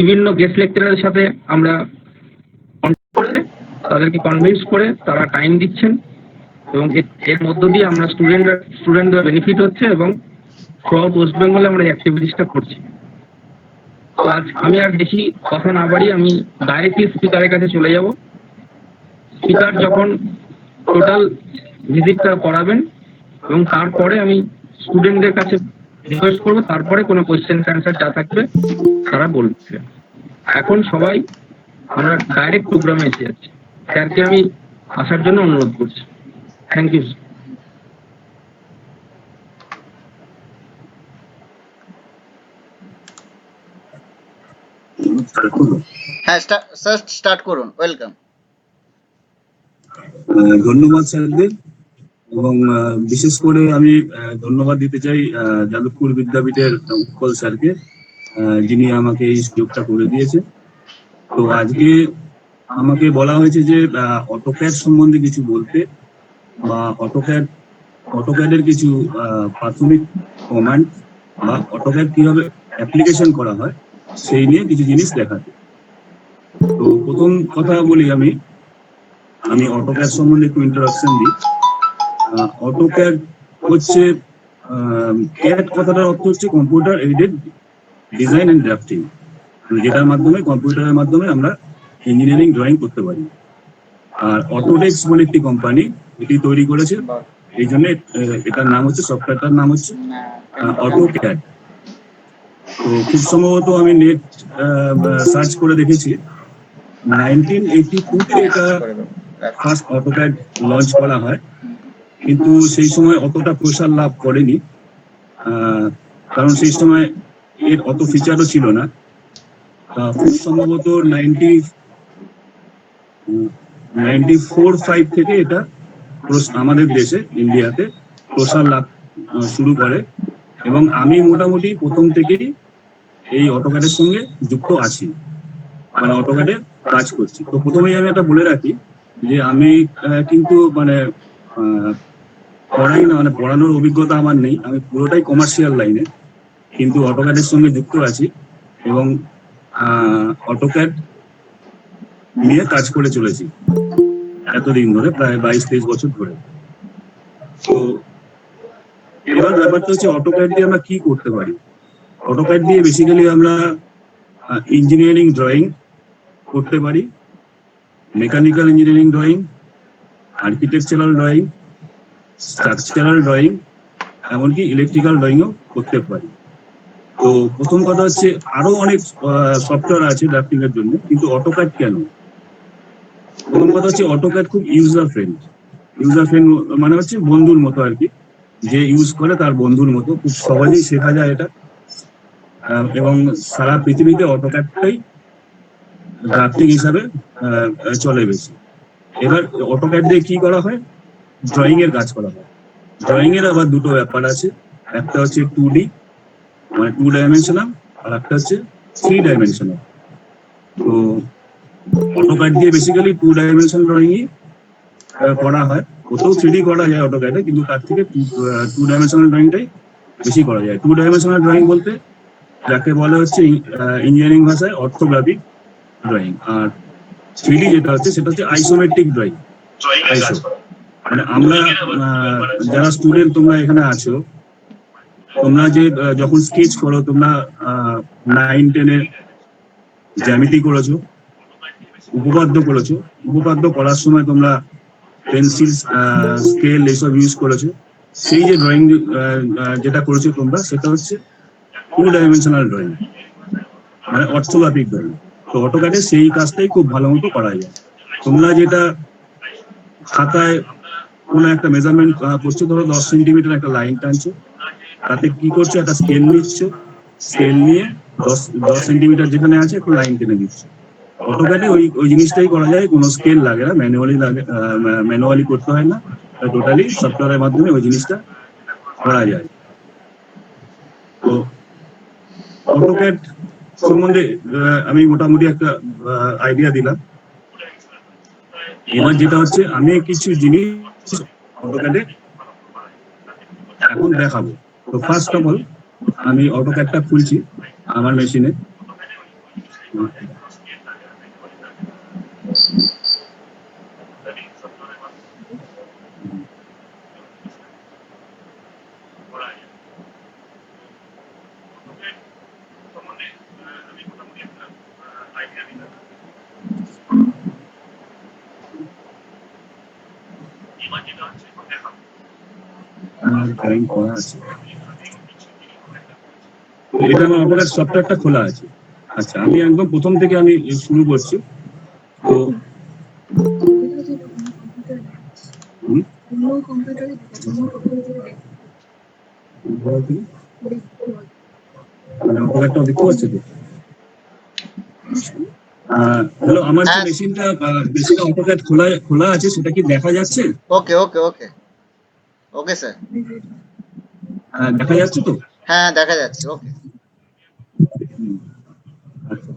বিভিন্ন গেস্ট লেকচারের সাথে আমরা তাদেরকে কনভিন্স করে তারা টাইম দিচ্ছেন এবং এর মধ্য দিয়ে আমরা স্টুডেন্টরা বেনিফিট হচ্ছে এবং থ্রুআউট ওয়েস্ট বেঙ্গলে আমরা এই অ্যাক্টিভিটিসটা করছি। তো আজ আমি আর বেশি কথা না বাড়িয়ে আমি ডাইরেক্টলি স্পিকারের কাছে চলে যাব। স্পিকার যখন টোটাল ভিজিটটা করাবেন এবং তারপরে আমি স্টুডেন্টদের কাছে রিকোয়েস্ট করবো, তারপরে কোনো কোয়েশ্চেন অ্যান্সার যা থাকবে তারা বলবে। এখন সবাই আমরা ডাইরেক্ট প্রোগ্রামে এসে যাচ্ছি। স্যারকে আমি আসার জন্য অনুরোধ করছি। Thank you. হ্যাঁ স্যার, স্টার্ট করুন। ওয়েলকাম। ধন্যবাদ স্যারদের, এবং বিশেষ করে আমি ধন্যবাদ দিতে চাই যাদবপুর বিদ্যাপীঠের উৎপল স্যারকে, যিনি আমাকে এই সুযোগটা করে দিয়েছেন। তো আজকে আমাকে বলা হয়েছে যে অটোক্যাড সম্বন্ধে কিছু বলতে, বা অটোক্যাডের কিছু প্রাথমিক কমান্ড বা অটোক্যাড কিভাবে অ্যাপ্লিকেশন করা হয় সেই নিয়ে কিছু জিনিস দেখাতে। তো প্রথম কথা বলি, আমি অটোক্যাড সম্বন্ধে একটু ইন্ট্রোডাকশন দিই। অটোক্যাড হচ্ছে, ক্যাড কথাটার অর্থ হচ্ছে computer aided design and drafting, যেটার মাধ্যমে কম্পিউটারের মাধ্যমে আমরা ইঞ্জিনিয়ারিং ড্রয়িং করতে পারি। আর অটোডেস্ক বলে একটি কোম্পানি এটি তৈরি করেছে, এই জন্য এটার নাম হচ্ছে, সফটওয়্যারটার নাম হচ্ছে অটোক্যাড। তো খুব সম্ভবত আমি নেট সার্চ করে দেখেছি 1982-তে এটা ফার্স্ট অটোক্যাড লঞ্চ করা হয়, কিন্তু সেই সময় অতটা প্রসার লাভ করেনি, কারণ সেই সময় এর অত ফিচারও ছিল না। খুব সম্ভবত 94-95 থেকে এটা আমাদের দেশে ইন্ডিয়াতে প্রসার লাভ শুরু করে, এবং আমি মোটামুটি প্রথম থেকেই এই অটোক্যাডের সঙ্গে যুক্ত আছি, মানে অটোক্যাডে কাজ করছি। তো প্রথমেই আমি একটা বলে রাখি যে আমি কিন্তু মানে পড়াই না, মানে পড়ানোর অভিজ্ঞতা আমার নেই, আমি পুরোটাই কমার্শিয়াল লাইনে, কিন্তু অটোক্যাডের সঙ্গে যুক্ত আছি এবং অটোক্যাড নিয়ে কাজ করে চলেছি এতদিন ধরে, প্রায় 22-23 বছর ধরে। তো এবার ব্যাপারটা হচ্ছে অটোক্যাড দিয়ে আমরা কি করতে পারি। অটোক্যাড দিয়ে বেসিক্যালি আমরা ইঞ্জিনিয়ারিং ড্রয়িং করতে পারি, mechanical engineering drawing, architectural drawing, structural drawing, এমনকি ইলেকট্রিক্যাল ড্রয়িংও করতে পারি। তো প্রথম কথা হচ্ছে আরো অনেক সফটওয়্যার আছে ড্রাফটিং এর জন্য, কিন্তু অটোক্যাড কেন? প্রথম কথা হচ্ছে অটোক্যাড খুব ইউজার ফ্রেন্ড মানে হচ্ছে বন্ধুর মতো আর কি, যে ইউজ করে তার বন্ধুর মতো, খুব সহজেই শেখা যায় এটা, এবং সারা পৃথিবীতে অটোক্যাডটাই ড্রাফটিং হিসাবে চলে বেশি। এবার অটোক্যাড দিয়ে কি করা হয়? ড্রয়িং এর কাজ করা হয়। ড্রয়িং এর আবার দুটো ব্যাপার আছে, একটা হচ্ছে 2D মানে 2 ডাইমেনশনাল, আর একটা হচ্ছে 3 ডাইমেনশনাল। তো অটোক্যাড দিয়ে বেসিক্যালি 2 ডাইমেনশনাল ড্রয়িং করা হয়, কোথাও 3D করা যায় অটোক্যাডে, কিন্তু তার থেকে 2 ডাইমেনশনাল ড্রয়িংটাই বেশি করা যায়। 2 ডাইমেনশনাল ড্রয়িং বলতে যাকে বলা হচ্ছে ইঞ্জিনিয়ারিং ভাষায় অর্থোগ্রাফিক ড্রয়িং, আর 3D যেটা হচ্ছে সেটা হচ্ছে আইসোমেট্রিক ড্রয়িং। মানে আমরা যারা স্টুডেন্ট তোমরা এখানে আছো, তোমরা যে যখন স্কেচ করো, তোমরা 9-10-এ জ্যামিতি করেছো, উপপাদ্য করার সময় তোমরা পেন্সিল, স্কেল এইসব ইউজ করেছো। সেই যে ড্রয়িং যেটা করেছো তোমরা, সেটা হচ্ছে 2 ডাইমেনশনাল ড্রয়িং, মানে অর্থোগ্রাফিক ড্রয়িং। তো অটোক্যাডে সেই কাজটাই খুব ভালো মতো করা যায়। তোমরা যেটা খাতায় কোনো একটা মেজারমেন্ট করছো, ধরো 10 সেন্টিমিটার একটা লাইন টানছো, তাতে কি করছো, একটা স্কেল নিচ্ছ, স্কেল নিয়ে 10 সেন্টিমিটার যেখানে আছে একটু লাইন টেনে দিচ্ছ। অটোক্যাডে ওই জিনিসটাই করা যায়, কোনো স্কেল লাগে না, ম্যানুয়ালি করতে হয় না, টোটালি সফটওয়্যারের মাধ্যমে ওই জিনিসটা করা যায়। তো অটোক্যাড সম্বন্ধে আমি মোটামুটি একটা আইডিয়া দিলাম। এবার যেটা হচ্ছে, আমি কিছু জিনিস অটোক্যাডে এখন দেখাবো। তো ফার্স্ট অফ অল আমি অটোক্যাডটা খুলছি আমার মেশিনে। ড্রয়িং করা আছে। এটা আমার অটোক্যাড সফটওয়্যারটা খোলা আছে। আচ্ছা, আমি একদম প্রথম থেকে আমি শুরু করছি। তো অটোক্যাডটা দেখতে পাচ্ছি তো। হ্যালো, আমার যে হ্যাঁ, মেশিনটা বেসিক্যালি অটোক্যাড খোলা আছে, সেটা কি দেখা যাচ্ছে? ওকে ওকে ওকে ওকে স্যার। দেখা যাচ্ছে তো? হ্যাঁ দেখা যাচ্ছে, ওকে। আচ্ছা,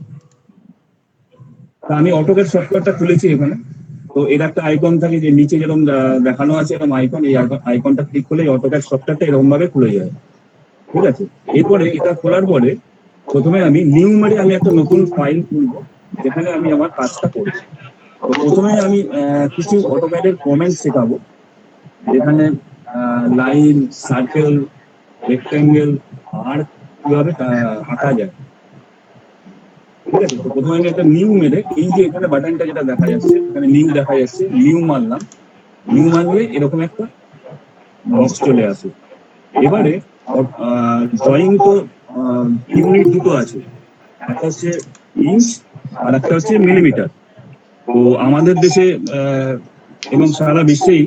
তা আমি অটোক্যাড সফটওয়্যারটা খুলেছি এখানে। তো এর একটা আইকন থাকে, যে নিচে যেরকম দেখানো আছে এরকম আইকন, এই আইকনটা ক্লিক করলে অটোক্যাড সফটওয়্যারটা এরকম ভাবে খুলে যায়। ঠিক আছে, এরপরে এটা খোলার পরে প্রথমে আমি নিউ মেরে আমি একটা নতুন ফাইল খুলবো, যেখানে আমি আমার কাজটা করবো। তো প্রথমে আমি কিছু অটোক্যাডের কমেন্ট শেখাবো, যেখানে লাইন, সার্কেল, রেক্টেঙ্গেল আর কিভাবে আঁকা যায়। ঠিক আছে, তো প্রথমে আমি একটা নিউ মেরে, এই যে এখানে বাটনটা যেটা দেখা যাচ্ছে, এখানে নিউ দেখা যাচ্ছে, নিউ মারলাম। নিউ মারলে এরকম একটা বক্স চলে আসে। এবারে ড্রয়িং তো ইউনিট দুটো আছে, একটা হচ্ছে ইঞ্চ আর একটা হচ্ছে মিলিমিটার। তো আমাদের দেশে এবং সারা বিশ্বেই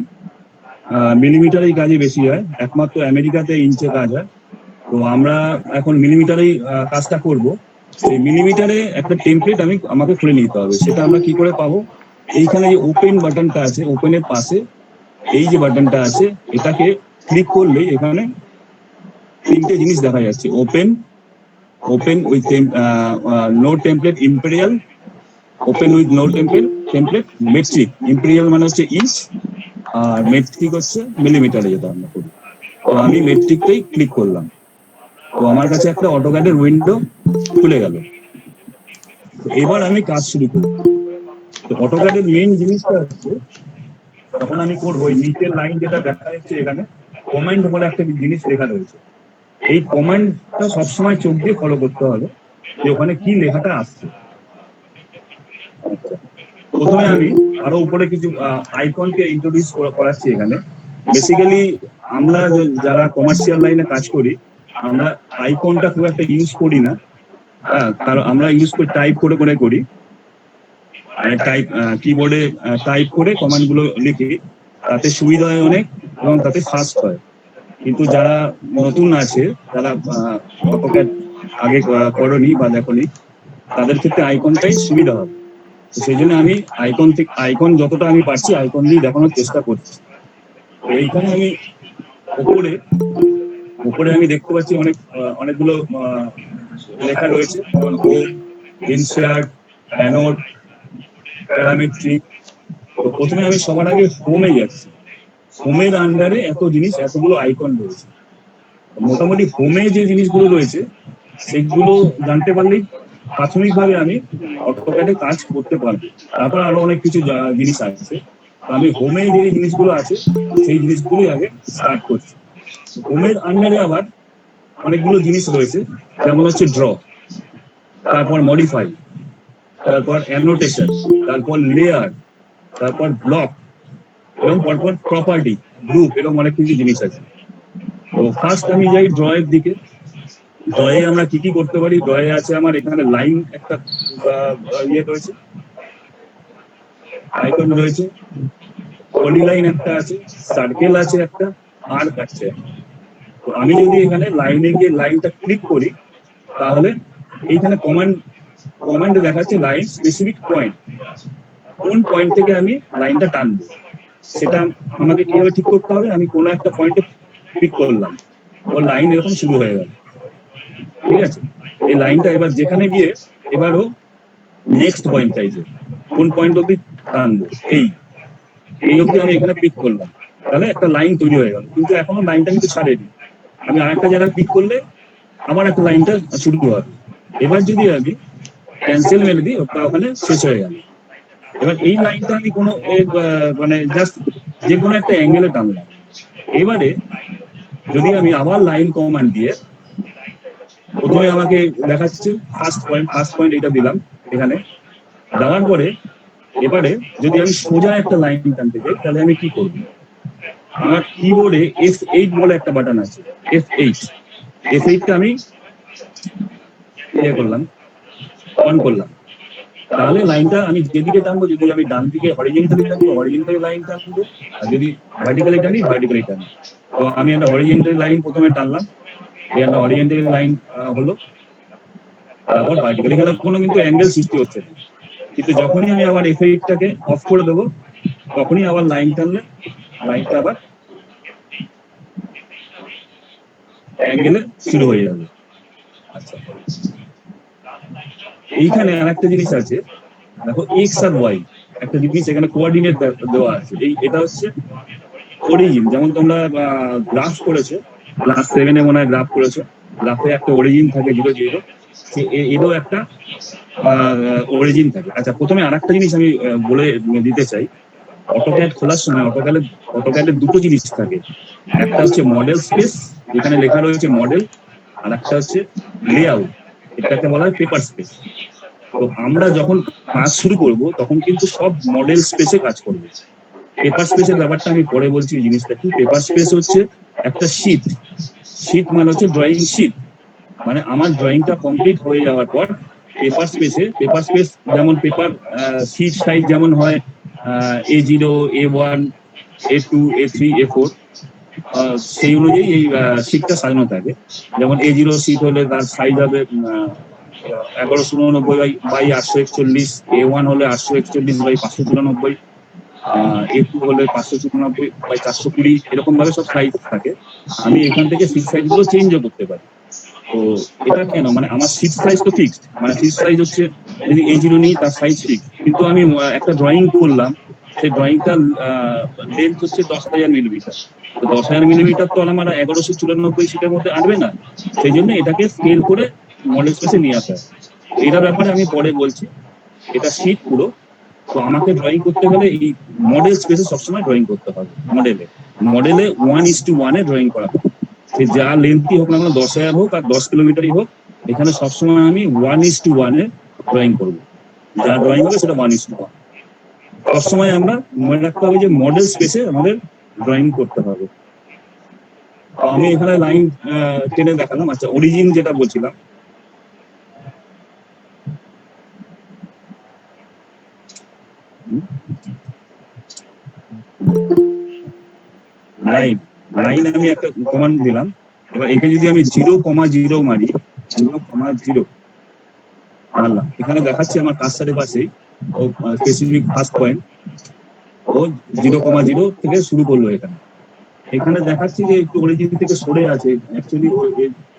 মিলিমিটারেই কাজই বেশি হয়, একমাত্র আমেরিকাতে ইঞ্চে কাজ হয়। তো আমরা এখন মিলিমিটারেই কাজটা করব। সেই মিলিমিটারে একটা টেমপ্লেট আমাকে খুলে নিতে হবে। সেটা আমরা কি করে পাবো? এইখানে যে ওপেন বাটনটা আছে, ওপেনের পাশে এই যে বাটনটা আছে, এটাকে ক্লিক করলেই এখানে তিনটে জিনিস দেখা যাচ্ছে: open, open with no template imperial, open with no template metric. Imperial মানে হচ্ছে ইঞ্চ, আর মেট্রিক হচ্ছে মিলিমিটারে, যেটা আমরা করি। তো আমি মেট্রিকটাই ক্লিক করলাম। তো আমার কাছে একটা অটোক্যাডের উইন্ডো খুলে গেল। তো এবার আমি কাজ শুরু করি। তো অটোক্যাডের মেইন জিনিসটা হচ্ছে, তখন আমি করবো এই নিচের লাইন যেটা দেখা যাচ্ছে, এখানে কমেন্ট বলে একটা জিনিস লেখা রয়েছে। এই কমেন্টটা সবসময় চোখ দিয়ে ফলো করতে হবে, যে ওখানে কি লেখাটা আসছে। প্রথমে আমি আরো উপরে কিছু আইকনকে ইন্ট্রোডিউস করাচ্ছি এখানে। বেসিক্যালি আমরা যারা কমার্শিয়াল লাইনে কাজ করি, আমরা আইকনটা খুব একটা ইউজ করি না। কারণ আমরা ইউজ করি টাইপ করে করি, টাইপ কিবোর্ডে টাইপ করে কমান্ড গুলো লিখি। তাতে সুবিধা হয় অনেক এবং তাতে ফাস্ট হয়। কিন্তু যারা নতুন আছে, যারা অটোক্যাড আগে করনি বা দেখনি, তাদের ক্ষেত্রে আইকনটাই সুবিধা হবে। তো সেই জন্য আমি আইকন যতটা আমি পারছি আইকন দিয়ে দেখানোর চেষ্টা করছি। তো এইখানে আমি উপরে আমি দেখতে পাচ্ছি অনেকগুলো লেখা রয়েছে, যেমন হোম, ইনসার্ট, অ্যানোড, প্যারামেট্রিক। তো প্রথমে আমি সবার আগে হোমে যাচ্ছি। হোমের আন্ডারে এতগুলো আইকন রয়েছে। মোটামুটি হোমে যে জিনিসগুলো রয়েছে সেগুলো জানতে পারলেই প্রাথমিকভাবে আমি অটোক্যাডে কাজ করতে পারবো। তারপর আরো অনেক কিছু জিনিস আছে। আমি হোমে যে জিনিসগুলো আছে সেই জিনিসগুলোই আগে স্টার্ট করছি। হোমের আন্ডারে আবার অনেকগুলো জিনিস রয়েছে, যেমন হচ্ছে ড্র, তারপর মডিফাই, তারপর অ্যানোটেশন, তারপর লেয়ার, তারপর ব্লক, এবং পরপর প্রপার্টি, গ্রুপ, এরকম অনেক কিছু জিনিস আছে। তো ফার্স্ট আমি যাই ড্রয়ের দিকে। ড্রয়ে আমরা কি কি করতে পারি? ড্রয়ে আছে আমার এখানে লাইন একটা ইয়ে রয়েছে, আইকন রয়েছে, পলিলাইন একটা আছে, সার্কেল আছে একটা, আর্ক আছে। তো আমি যদি এখানে লাইনে গিয়ে লাইনটা ক্লিক করি, তাহলে এইখানে কমান্ড দেখাচ্ছে লাইন স্পেসিফিক পয়েন্ট। কোন পয়েন্ট থেকে আমি লাইনটা টানবো সেটা আমাকে কিভাবে ঠিক করতে হবে? আমি কোনো একটা পয়েন্টে ক্লিক করলাম, ও লাইন এরকম শুরু হয়ে গেল। ঠিক আছে, এই লাইনটা এবার যেখানে গিয়ে এবারও নেক্সট পয়েন্ট চাইছে, কোন পয়েন্ট অব্দি টানবো, এই অব্দি আমি এখানে ক্লিক করলাম, তাহলে একটা লাইন তৈরি হয়ে গেল। কিন্তু এখনো লাইনটা কিন্তু ছাড়েনি। আমি আরেকটা জায়গায় ক্লিক করলে আমার একটা লাইনটা শুরু হবে। এবার যদি আমি ক্যান্সেল মেরে দিই, ওটা ওখানে শেষ হয়ে গেল। এবার এই লাইনটা আমি কোনো মানে জাস্ট যে কোনো একটা অ্যাঙ্গেলে টানলাম। এবারে যদি আমি আবার লাইন কমান্ড দিয়ে, প্রথমে আমাকে দেখাচ্ছে ফার্স্ট পয়েন্ট এটা দিলাম এখানে, দেওয়ার পরে এবারে যদি আমি সোজা একটা লাইন টানতে চাই তাহলে আমি কি করবো? আমার কিবোর্ডে F8 বলে একটা বাটন আছে, F8টা আমি করলাম, অন করলাম। তাহলে লাইনটা আমি যেদিকে টানবো, যদি আমি ডান দিকে হরিজেন্টালি টানবো হরিজেন্টালি লাইন টানবো, আর যদি ভার্টিক্যালি টানি ভার্টিক্যালি টানবো। তো আমি একটা হরিজেন্টালি লাইন প্রথমে টানলাম, এই একটা হরিজেন্টালি লাইন হলো, তারপর ভার্টিক্যালি। এখানে কোনো কিন্তু অ্যাঙ্গেল সৃষ্টি হচ্ছে না, কিন্তু যখনই আমি আবার F8টাকে অফ করে দেবো তখনই আবার লাইন টানলে লাইনটা আবার অ্যাঙ্গেলে শুরু হয়ে যাবে। আচ্ছা, এইখানে আর একটা জিনিস আছে, দেখো এক্স আর ওয়াই একটা জিনিস এখানে কোঅর্ডিনেট দেওয়া আছে। এটা হচ্ছে অরিজিন। যেমন তোমরা গ্রাফ করেছো, ক্লাস 7-এ মনে হয় গ্রাফ করেছো, গ্রাফে একটা অরিজিন থাকে 0 0, এরও একটা অরিজিন থাকে। আচ্ছা, প্রথমে আর একটা জিনিস আমি বলে দিতে চাই, অটোক্যাড খোলার সময় অটোক্যাডে দুটো জিনিস থাকে, একটা হচ্ছে মডেল স্পেস, যেখানে লেখা রয়েছে মডেল, আর একটা হচ্ছে লেআউট, এটাকে বলা হয় পেপার স্পেস। তো আমরা যখন কাজ শুরু করব তখন কিন্তু সব মডেল স্পেসে কাজ করবে। পেপার স্পেসের ব্যাপারটা আমি পরে বলছি। জিনিসটা কি, পেপার স্পেস হচ্ছে একটা শীট মানে হচ্ছে ড্রয়িং শীট, মানে আমার ড্রয়িংটা কমপ্লিট হয়ে যাওয়ার পর পেপার স্পেস যেমন পেপার শীট সাইজ যেমন হয় A0, A1, A2, A3, A4, সেই অনুযায়ী এই শীটটা সাজানো থাকে। যেমন A0 শীট হলে তার সাইজ হবে 1199/841, A1 হলে 841/594, A2 হলে 594/420, এরকম ভাবে সব সাইজ থাকে। আমি এখান থেকে শীট সাইজ গুলো চেঞ্জও করতে পারি। তো এটা কেন, মানে আমার শীট সাইজ তো ফিক্সড, মানে শীট সাইজ হচ্ছে যদি A0 নিই তার সাইজ ফিক্সড, কিন্তু আমি একটা ড্রয়িং করলাম, সেই ড্রয়িংটার লেন্থ হচ্ছে 10,000 মিলিমিটার। তো 10,000 মিলিমিটার তো আমার 1194 শীটের মধ্যে আনবে না, সেই জন্য এটাকে স্কেল করে মডেল স্পেসে নিয়ে আসা হয়। এটার ব্যাপারে আমি পরে বলছি। এটা শীট পুরো। তো আমাকে ড্রয়িং করতে গেলে এই মডেল স্পেসে সবসময় ড্রয়িং করতে হবে। মডেলে 1:1 ড্রয়িং করা হবে। সে যা লেন্থই হোক না, 10,000 হোক আর 10 কিলোমিটারই হোক, এখানে সবসময় আমি 1:1 ড্রয়িং করবো। যা ড্রয়িং হবে সেটা 1:1। সবসময় আমরা মনে রাখতে হবে যে মডেল স্পেসে আমাদের ড্রয়িং করতে হবে। আমি এখানে লাইন টেনে দেখালাম। আচ্ছা, অরিজিন যেটা বলছিলাম, লাইন আমি একটা কমান্ড দিলাম। এবার এখানে যদি আমি 0,0 মারি, 0,0 মারলাম, এখানে দেখাচ্ছি আমার কার্সারের পাশেই ও স্পেসিফিক ফার্স্ট পয়েন্ট, ও 0,0 থেকে শুরু করলো। এখানে দেখাচ্ছি যে একটু অরিজিন থেকে সরে আছে। অ্যাকচুয়ালি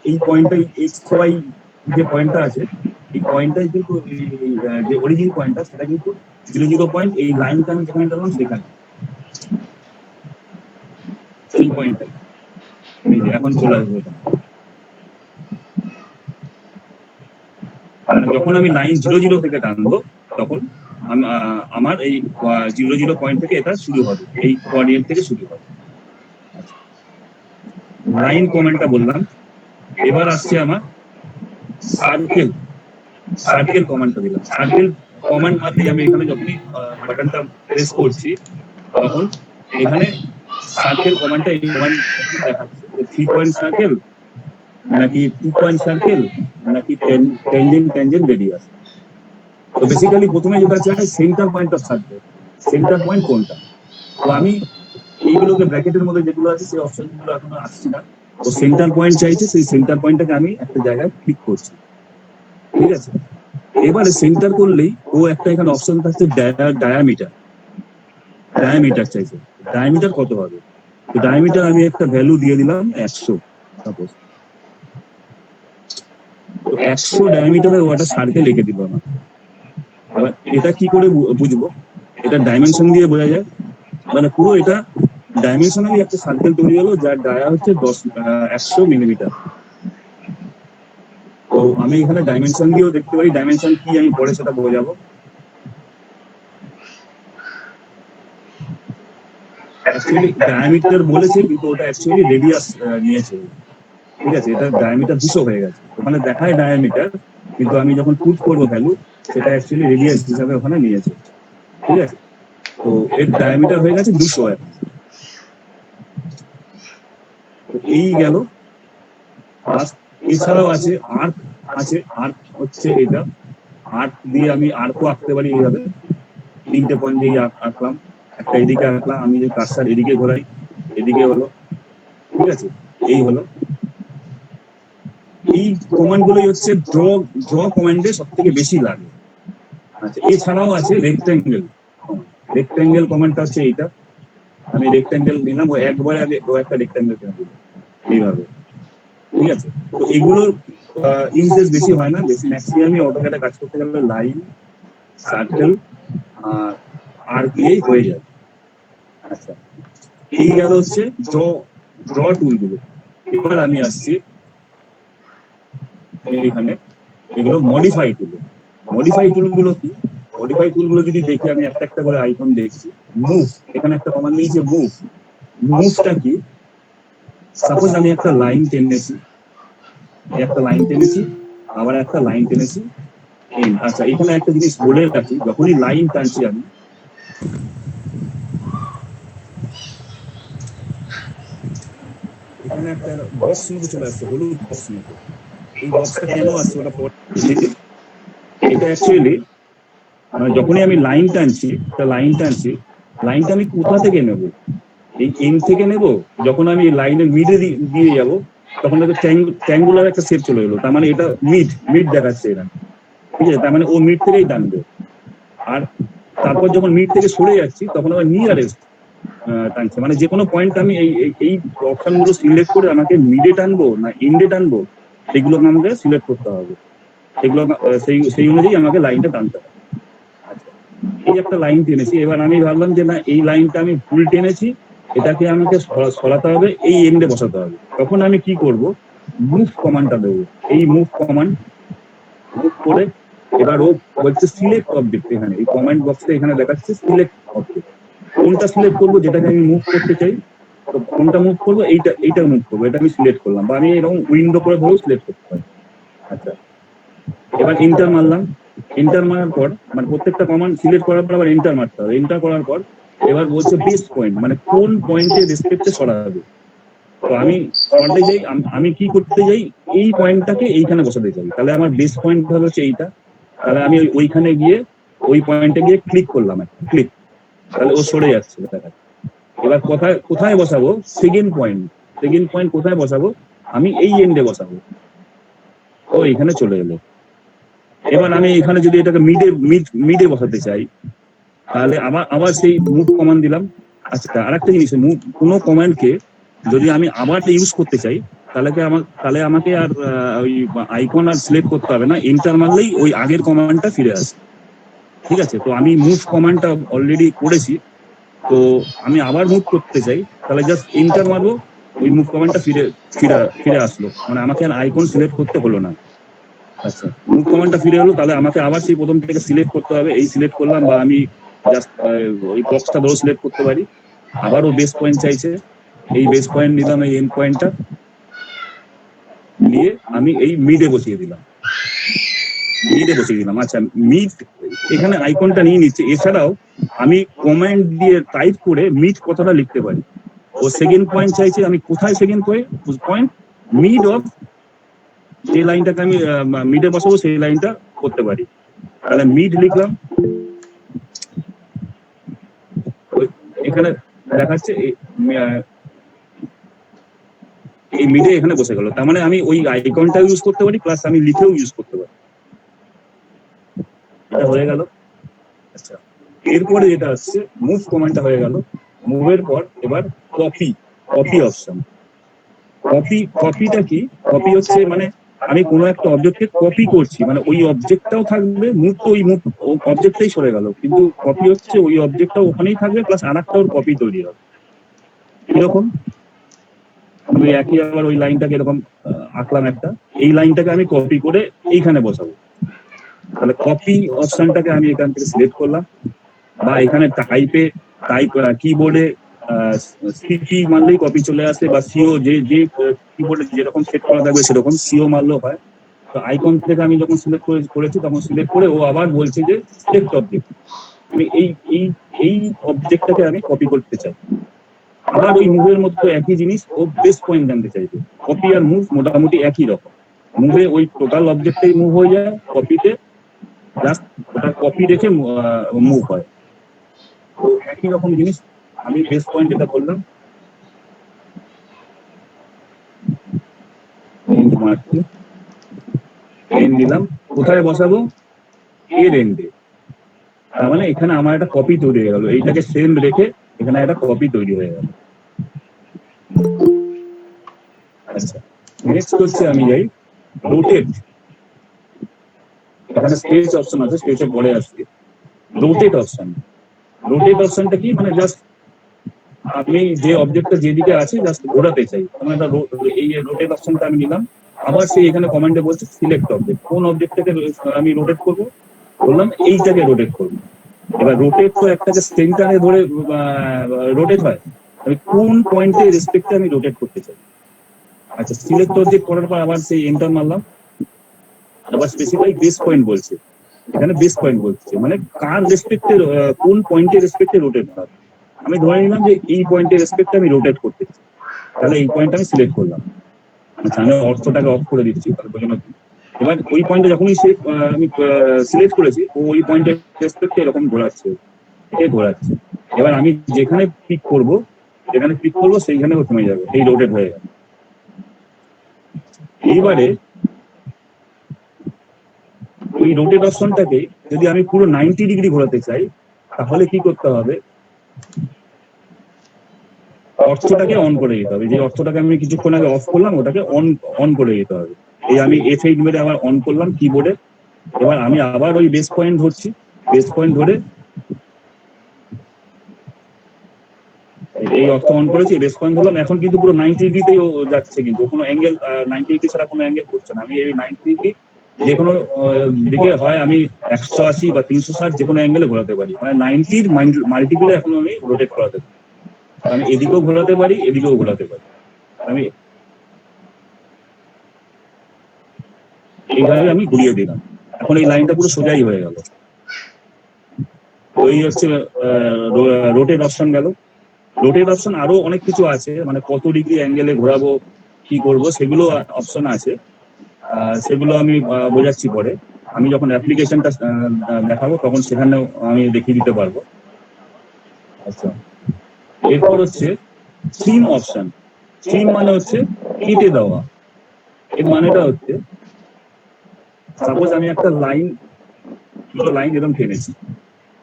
এই পয়েন্টটাই XY যে পয়েন্টটা আছে, এই পয়েন্টটাই কিন্তু যে অরিজিন পয়েন্টটা সেটা কিন্তু 0,0 পয়েন্ট। এই লাইনটা আমি যেখানে টানলাম সেখানে এই পয়েন্টটাই এখন চলে আসবে। যখন আমি লাইন 0,0 থেকে টানবো তখন আমার এই 0,0 পয়েন্ট থেকে এটা শুরু হবে, এই কোঅর্ডিনেট থেকে শুরু হবে। লাইন কমেন্টটা বললাম। এবার আসছে আমার সার্কেল কমান্ডটা দিলাম। সার্কেল কমান্ড মারতে আমি এখানে যখনই বাটনটা প্রেস করছি তখন এখানে সার্কেল কমান্ডটা এই কমান্ড দেখাচ্ছে 3 পয়েন্ট সার্কেল নাকি 2 পয়েন্ট সার্কেল নাকি ট্যানজেন্ট রেডিয়াস। তো বেসিক্যালি প্রথমে যেটা চাই centre point of circle, centre point কোনটা। তো আমি এইগুলোকে ব্র্যাকেটের মধ্যে যেগুলো আছে সেই অপশনগুলো এখনো আসছি না। তো সেন্টার পয়েন্ট চাইছে, সেই সেন্টার পয়েন্টটাকে আমি একটা জায়গায় ক্লিক করছি। ঠিক আছে, এবারে সেন্টার করলেই ও একটা এখানে অপশন থাকছে ডায়ামিটার চাইছে। ডায়ামিটার কত হবে? তো ডায়ামিটার আমি একটা ভ্যালু দিয়ে দিলাম 100 সাপোজ। তো 100 ডায়ামিটারে ও একটা সার্কেল এঁকে দিল আমার। এবার এটা কি করে বুঝবো? এটা ডাইমেনশন দিয়ে বোঝা যায়। মানে পুরো এটা ডাইমেনশনালি একটা সার্কেল তৈরি হলো যার ডায়া হচ্ছে 100 মিলিমিটার। তো আমি এখানে ডাইমেনশন দিয়েও দেখতে পারি, ডাইমেনশন কি আমি পরে সেটা বোঝাবো। অ্যাকচুয়ালি ডায়ামিটার বলেছে কিন্তু ওটা অ্যাকচুয়ালি রেডিয়াস নিয়েছে, ঠিক আছে, এটা ডায়ামিটার 200 হয়ে গেছে, ওখানে দেখায় ডায়ামিটার, কিন্তু আমি যখন পুট করবো ভ্যালু সেটা অ্যাকচুয়ালি রেডিয়াস হিসাবে ওখানে নিয়েছে, ঠিক আছে। তো এর ডায়ামিটার হয়ে গেছে 200 এখন। তো এই গেল। এছাড়াও আছে আর্ক, আছে আর্ক হচ্ছে এটা, আর্ক দিয়ে আমি আর্কও আঁকতে পারি এইভাবে, 3টে পয়েন্ট দিয়ে আঁকলাম, একটা এদিকে আঁকলাম, আমি যে কার্সার এদিকে ঘোরাই এদিকে হলো, ঠিক আছে, এই হলো। এই কমান্ড গুলোই হচ্ছে ড্র কমান্ডে সব থেকে বেশি লাগে। আচ্ছা, এছাড়াও আছে রেক্ট্যাঙ্গেল। রেক্ট্যাঙ্গেল কমান্ডটা হচ্ছে এইটা, আমি রেক্ট্যাঙ্গেল নিলাম, ও একবারে আগে ও একটা রেক্ট্যাঙ্গেল এইভাবে, ঠিক আছে। তো এগুলোর ইউজেস বেশি হয় না, বেশি ম্যাক্সিমামই অটোক্যাডে কাজ করতে গেলে লাইন, সার্কেল আর দিয়েই হয়ে যায়। আচ্ছা, এই গেল হচ্ছে ড্র টুলগুলো। এবার আমি আসছি এখানে, এগুলো মডিফাই টুল। মডিফাই টুলগুলো কি? মডিফাই টুলগুলো যদি দেখি, আমি একটা একটা করে আইকন দেখছি। মুভ, এখানে একটা কমান্ড নিয়েছে মুভ। মুভটা কি? সাপোজ আমি একটা লাইন টেনেছি, একটা লাইন টেনেছি, আবার একটা লাইন টেনেছি। আচ্ছা, এখানে একটা জিনিস বলে রাখি, যখনই লাইন টানছি আমি, এখানে একটা বক্স মতো চলে আসছে, হলুদ বক্স মতো। এই বক্সটা কেন আসছে ওটা পরে, এটা অ্যাকচুয়ালি যখনই আমি লাইন টানছি, লাইনটা আমি কোথা থেকে নেব? এই এম থেকে নেব। যখন আমি লাইনের মিডে দিয়ে যাব, তখন একটা ট্যাঙ্গুলার একটা শেপ চলে এলো, তার মানে এটা মিড দেখাচ্ছে এখানে, ঠিক আছে, তার মানে ও মিড থেকেই টানবে। আর তারপর যখন মিড থেকে সরে যাচ্ছি, তখন আবার নিয়ারেস্ট টানছে, মানে যে কোনো পয়েন্ট আমি এই অপশনগুলো সিলেক্ট করে আমাকে মিডে টানবো না এন্ডে টানবো, সেগুলো আমাকে সিলেক্ট করতে হবে। সেগুলো সেই অনুযায়ী আমাকে লাইনটা টানতে হবে। আচ্ছা, এই একটা লাইন টেনেছি, এবার আমি ভাবলাম যে না, এই লাইনটা আমি ফুল টেনেছি, এটাকে আমাকে সরাতে হবে, এই এন্ডে বসাতে হবে। তখন আমি কি করব? মুভ কমান্ডটা দেবো। এই মুভ কমান্ড মুভ করে, এবার ও বলছে সিলেক্ট অবজেক্ট, এখানে এই কমান্ড বক্সে এখানে দেখাচ্ছে সিলেক্ট অবজেক্ট। কোনটা সিলেক্ট করবো যেটাকে আমি মুভ করতে চাই, তো কোনটা মুভ করবো, এইটা মুভ করবো, এটা আমি সিলেক্ট করলাম, বা আমি এরকম উইন্ডো করে ধরেও সিলেক্ট করতে পারি। আচ্ছা, এবার এন্টার মারলাম। এন্টার মারার পর, মানে প্রত্যেকটা কমান্ড সিলেক্ট করার পর আবার এন্টার মারতে হবে। এন্টার করার পর এবার বলছে বেস পয়েন্ট, মানে কোন পয়েন্টে রেসপেক্টে সরাবে। তো আমি সরাতে যাই, আমি কি করতে যাই, এই পয়েন্টটাকে এইখানে বসাতে চাই, তাহলে আমার বেস পয়েন্ট হচ্ছে এইটা। তাহলে আমি ওইখানে গিয়ে ওই পয়েন্টে গিয়ে ক্লিক করলাম, ক্লিক, তাহলে ও সরে যাচ্ছে। এবার কোথায় বসাবো? সেকেন্ড পয়েন্ট কোথায় বসাবো? আমি এই এন্ডে বসাবো। ও এখানে চলে এলো। এবার আমি এখানে যদি এটাকে মিডে বসাতে চাই, তাহলে আবার সেই মুভ কমান্ড দিলাম। আচ্ছা, আরেকটা জিনিস, কোনো কমান্ডকে যদি আমি আবার ইউজ করতে চাই, তাহলে আমাকে আর ওই আইকন আর সিলেক্ট করতে হবে না, এন্টার মারলেই ওই আগের কমান্ডটা ফিরে আসে, ঠিক আছে। তো আমি মুভ কমান্ডটা অলরেডি করেছি, তো আমি আবার মুভ করতে চাই, তাহলে জাস্ট এন্টার মারবো, ওই মুভ কমান্ডটা ফিরে আসলো, মানে আমাকে আর আইকন সিলেক্ট করতে হলো না। আচ্ছা, মুভ কমান্ডটা ফিরে এলো, তাহলে আমাকে আবার সেই প্রথম থেকে সিলেক্ট করতে হবে। এই সিলেক্ট করলাম, বা আমি জাস্ট ওই বক্সটা ধরে সিলেক্ট করতে পারি। আবারও বেস পয়েন্ট চাইছে, এই বেস পয়েন্ট নিলাম, এই এন্ড পয়েন্টটা নিয়ে আমি এই মিডে বসিয়ে দিলাম। আচ্ছা, মিড এখানে আইকনটা নিয়ে নিচ্ছে। এছাড়াও আমি কমান্ড দিয়ে টাইপ করে মিড কথাটা লিখতে পারি। ও সেকেন্ড পয়েন্ট চাইছে, আমি কোথায় সেকেন্ড পয়েন্ট মিড অফ, যে লাইনটাকে আমি মিডে বসাবো সেই লাইনটা করতে পারি। তাহলে মিড লিখলাম, এখানে দেখাচ্ছে এই মিডে এখানে বসে গেল। তার মানে আমি ওই আইকনটা ইউজ করতে পারি, প্লাস আমি লিখেও ইউজ করতে পারি। এটা হয়ে গেল। আচ্ছা, এরপরে যেটা আসছে, মুভ কমান্ডটা হয়ে গেল। মুভের পর এবার কপি অপশন। কপিটা কি? কপি হচ্ছে মানে আমি কোনো একটা অবজেক্টকে কপি করছি, মানে ওই অবজেক্টটাও থাকবে, মুভ তো ওই মুভ অবজেক্টটাই সরে গেল, কিন্তু কপি হচ্ছে ওই অবজেক্টটাও ওখানেই থাকবে, প্লাস আর একটা ওর কপি তৈরি হবে। এরকম আমি একই আবার ওই লাইনটাকে এরকম আঁকলাম একটা, এই লাইনটাকে আমি কপি করে এইখানে বসাবো। তাহলে কপি অপশনটাকে আমি এখান থেকে সিলেক্ট করলাম, বা এখানে টাইপ কিবোর্ডে সিটি মারলেই কপি চলে আসে, বা সিও যে যে কিবোর্ডে যেরকম সেট করা থাকবে সেরকম সিও মারলেও হয়। তো আইকন থেকে আমি যখন সিলেক্ট করেছি তখন সিলেক্ট করে ও আবার বলছে যে সিলেক্ট অবজেক্ট, আমি এই এই এই অবজেক্টটাকে আমি কপি করতে চাই। আবার ওই মুভের মধ্যে একই জিনিস, ও বেস্ট পয়েন্ট জানতে চাইবে। কপি আর মুভ মোটামুটি একই রকম, মুভে ওই টোটাল অবজেক্টটাই মুভ হয়ে যায়, কপিতে জাস্ট ওটা কপি রেখে মুভ হয়। তো একই রকম জিনিস, আমি বেস্ট পয়েন্ট এটা করলাম, এন্ড দিলাম। কোথায় বসাবো? এর এন্ডে। তার মানে এখানে আমার একটা কপি তৈরি হয়ে গেল, এইটাকে সেম রেখে এখানে একটা কপি তৈরি হয়ে গেল। আচ্ছা, নেক্সট হচ্ছে আমি যাই রোটেট। এখানে স্কেচ অপশন আছে, স্কেচের পরে আসছে রোটেট অপশন। রোটেট অপশনটা কি? মানে জাস্ট আমি যে অবজেক্টটা যেদিকে আছে জাস্ট ঘোরাতে চাই, আমার একটা এই রোটেট অপশনটা আমি নিলাম। আবার সেই এখানে কমান্ডে বলছে সিলেক্ট অবজেক্ট, কোন অবজেক্টটাকে আমি রোটেট করবো, বললাম এইটাকে রোটেট করবো। এবার রোটেট তো একটাকে সেন্টারে ধরে রোটেট হয়, আমি কোন পয়েন্টের রেসপেক্টে আমি রোটেট করতে চাই। আচ্ছা, সিলেক্ট অবজেক্ট করার পর আবার সেই এন্টার মারলাম, আবার স্পেসিফাই বেস পয়েন্ট বলছে, এখানে বেস পয়েন্ট বলছে মানে কার রেসপেক্টে, কোন পয়েন্টের রেসপেক্টে রোটেট হবে। আমি ধরে নিলাম যে এই পয়েন্টের রেসপেক্টে আমি রোটেট করতে চাই, তাহলে এই পয়েন্ট আমি সিলেক্ট করলাম। আচ্ছা, আমি অর্থটাকে অফ করে দিচ্ছি, তাহলে বোঝানো। এবার ওই পয়েন্টে যখনই আমি সিলেক্ট করেছি, ও ওই পয়েন্টের রেসপেক্টে এরকম ঘোরাচ্ছে, ঘোরাচ্ছে। এবার আমি যেখানে পিক করব সেইখানে ও থেমে যাবে, এই রোটেট হয়ে যাবে। এইবারে ওই রোটেট অপশনটাকে যদি আমি পুরো 90 ডিগ্রি ঘোরাতে চাই, তাহলে কি করতে হবে? অর্থটাকে অন করে দিতে হবে, যে অর্থটাকে আমি কিছুক্ষণ আগে অফ করলাম ওটাকে অন করে দিতে হবে। এই আমি F8 মেরে আবার অন করলাম কিবোর্ডে। এবার আমি আবার ওই বেস পয়েন্ট ধরছি, বেস পয়েন্ট ধরে এই অর্থ অন করেছি, বেস পয়েন্ট ধরলাম। এখন কিন্তু পুরো 90 ডিগ্রিতেই যাচ্ছে, কিন্তু কোনো অ্যাঙ্গেল 90 ডিগ্রি ছাড়া কোনো অ্যাঙ্গেল করছে না। আমি এই 90 ডিগ্রি যে কোনো দিকে হয় আমি 180 বা 360 যে কোনো অ্যাঙ্গেলে ঘোরাতে পারি, মানে 90-র মাল্টিপলে এখন আমি রোটেট করাতে পারি। আমি এদিকেও ঘোরাতে পারি, এদিকেও ঘোরাতে পারি। আমি এইভাবে আমি ঘুরিয়ে দিলাম, এখন এই লাইনটা পুরো সোজাই হয়ে গেল। ওই হচ্ছে রোটেট অপশন গেল। রোটেট অপশন আরো অনেক কিছু আছে, মানে কত ডিগ্রি অ্যাঙ্গেলে ঘোরাবো, কি করব, সেগুলো অপশন আছে। সেগুলো আমি বোঝাচ্ছি পরে, আমি যখন অ্যাপ্লিকেশনটা দেখাবো তখন সেখানেও আমি দেখিয়ে দিতে পারবো। আচ্ছা, এরপর হচ্ছে থিম অপশন। থিম মানে হচ্ছে কেটে দেওয়া। এর মানেটা হচ্ছে, সাপোজ আমি একটা দুটো লাইন এরকম টেনেছি,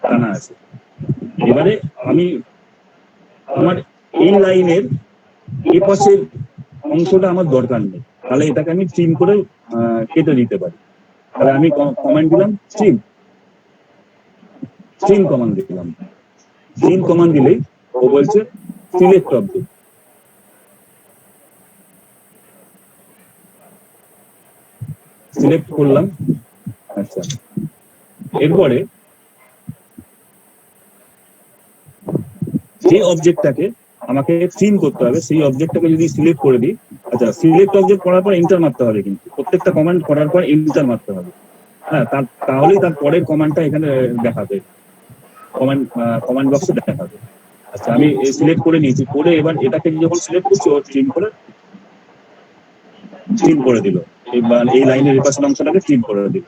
টানা আছে। এবারে আমার এই লাইনের এ পাশের অংশটা আমার দরকার নেই, তাহলে এটাকে আমি ট্রিম করে কেটে দিতে পারি। তাহলে আমি কমান্ড দিলাম ট্রিম কমান্ড দিলাম। ট্রিম কমান্ড দিলেই ও বলছে সিলেক্ট অবজেক্ট, সিলেক্ট করলাম। আচ্ছা, এরপরে যে অবজেক্টটাকে আমাকে ট্রিম করতে হবে সেই অবজেক্টটাকে যদি সিলেক্ট করে দিই, আচ্ছা, সিলেক্ট অবজেক্ট করার পর এন্টার মারতে হবে, কিন্তু প্রত্যেকটা কমান্ড করার পর এন্টার মারতে হবে। হ্যাঁ, তাহলেই তার পরের কমান্ডটা এখানে দেখাবে, কমান্ড বক্সে দেখাবে। আচ্ছা, আমি সিলেক্ট করে নিয়েছি, করে এবার এটাকে যখন সিলেক্ট করছি ও ট্রিম করে দিল, এবার এই লাইনের এপাশের অংশটাকে ট্রিম করে দিল।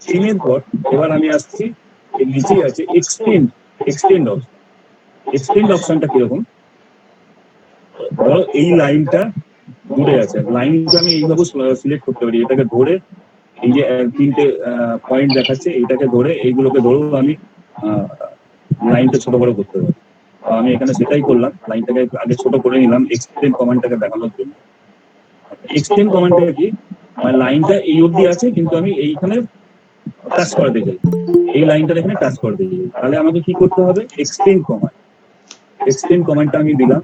ট্রিমের পর এবার আমি আসছি, এর নিচেই আছে এক্সটেন্ড অপশন। এক্সটেন্ড অপশনটা কিরকম? ধরো এই লাইনটা দূরে আছে, লাইনটা আমি এইভাবে সিলেক্ট করতে পারি, এটাকে ধরে এই যে 3টে পয়েন্ট দেখাচ্ছে, এইটাকে ধরে এইগুলোকে ধরেও আমি লাইনটা ছোট বড় করতে পারি। আমি এখানে সেটাই করলাম, লাইনটাকে আগে ছোট করে নিলাম এক্সটেন্ড কমান্ডটাকে দেখানোর জন্য। এক্সটেন্ড কমান্ডটা কি? মানে লাইনটা এই অবধি আছে, কিন্তু আমি এইখানে টাচ করাতে চাই, এই লাইনটা এখানে টাচ করতে চাই, তাহলে আমাকে কি করতে হবে? এক্সটেন্ড কমান্ডটা আমি দিলাম।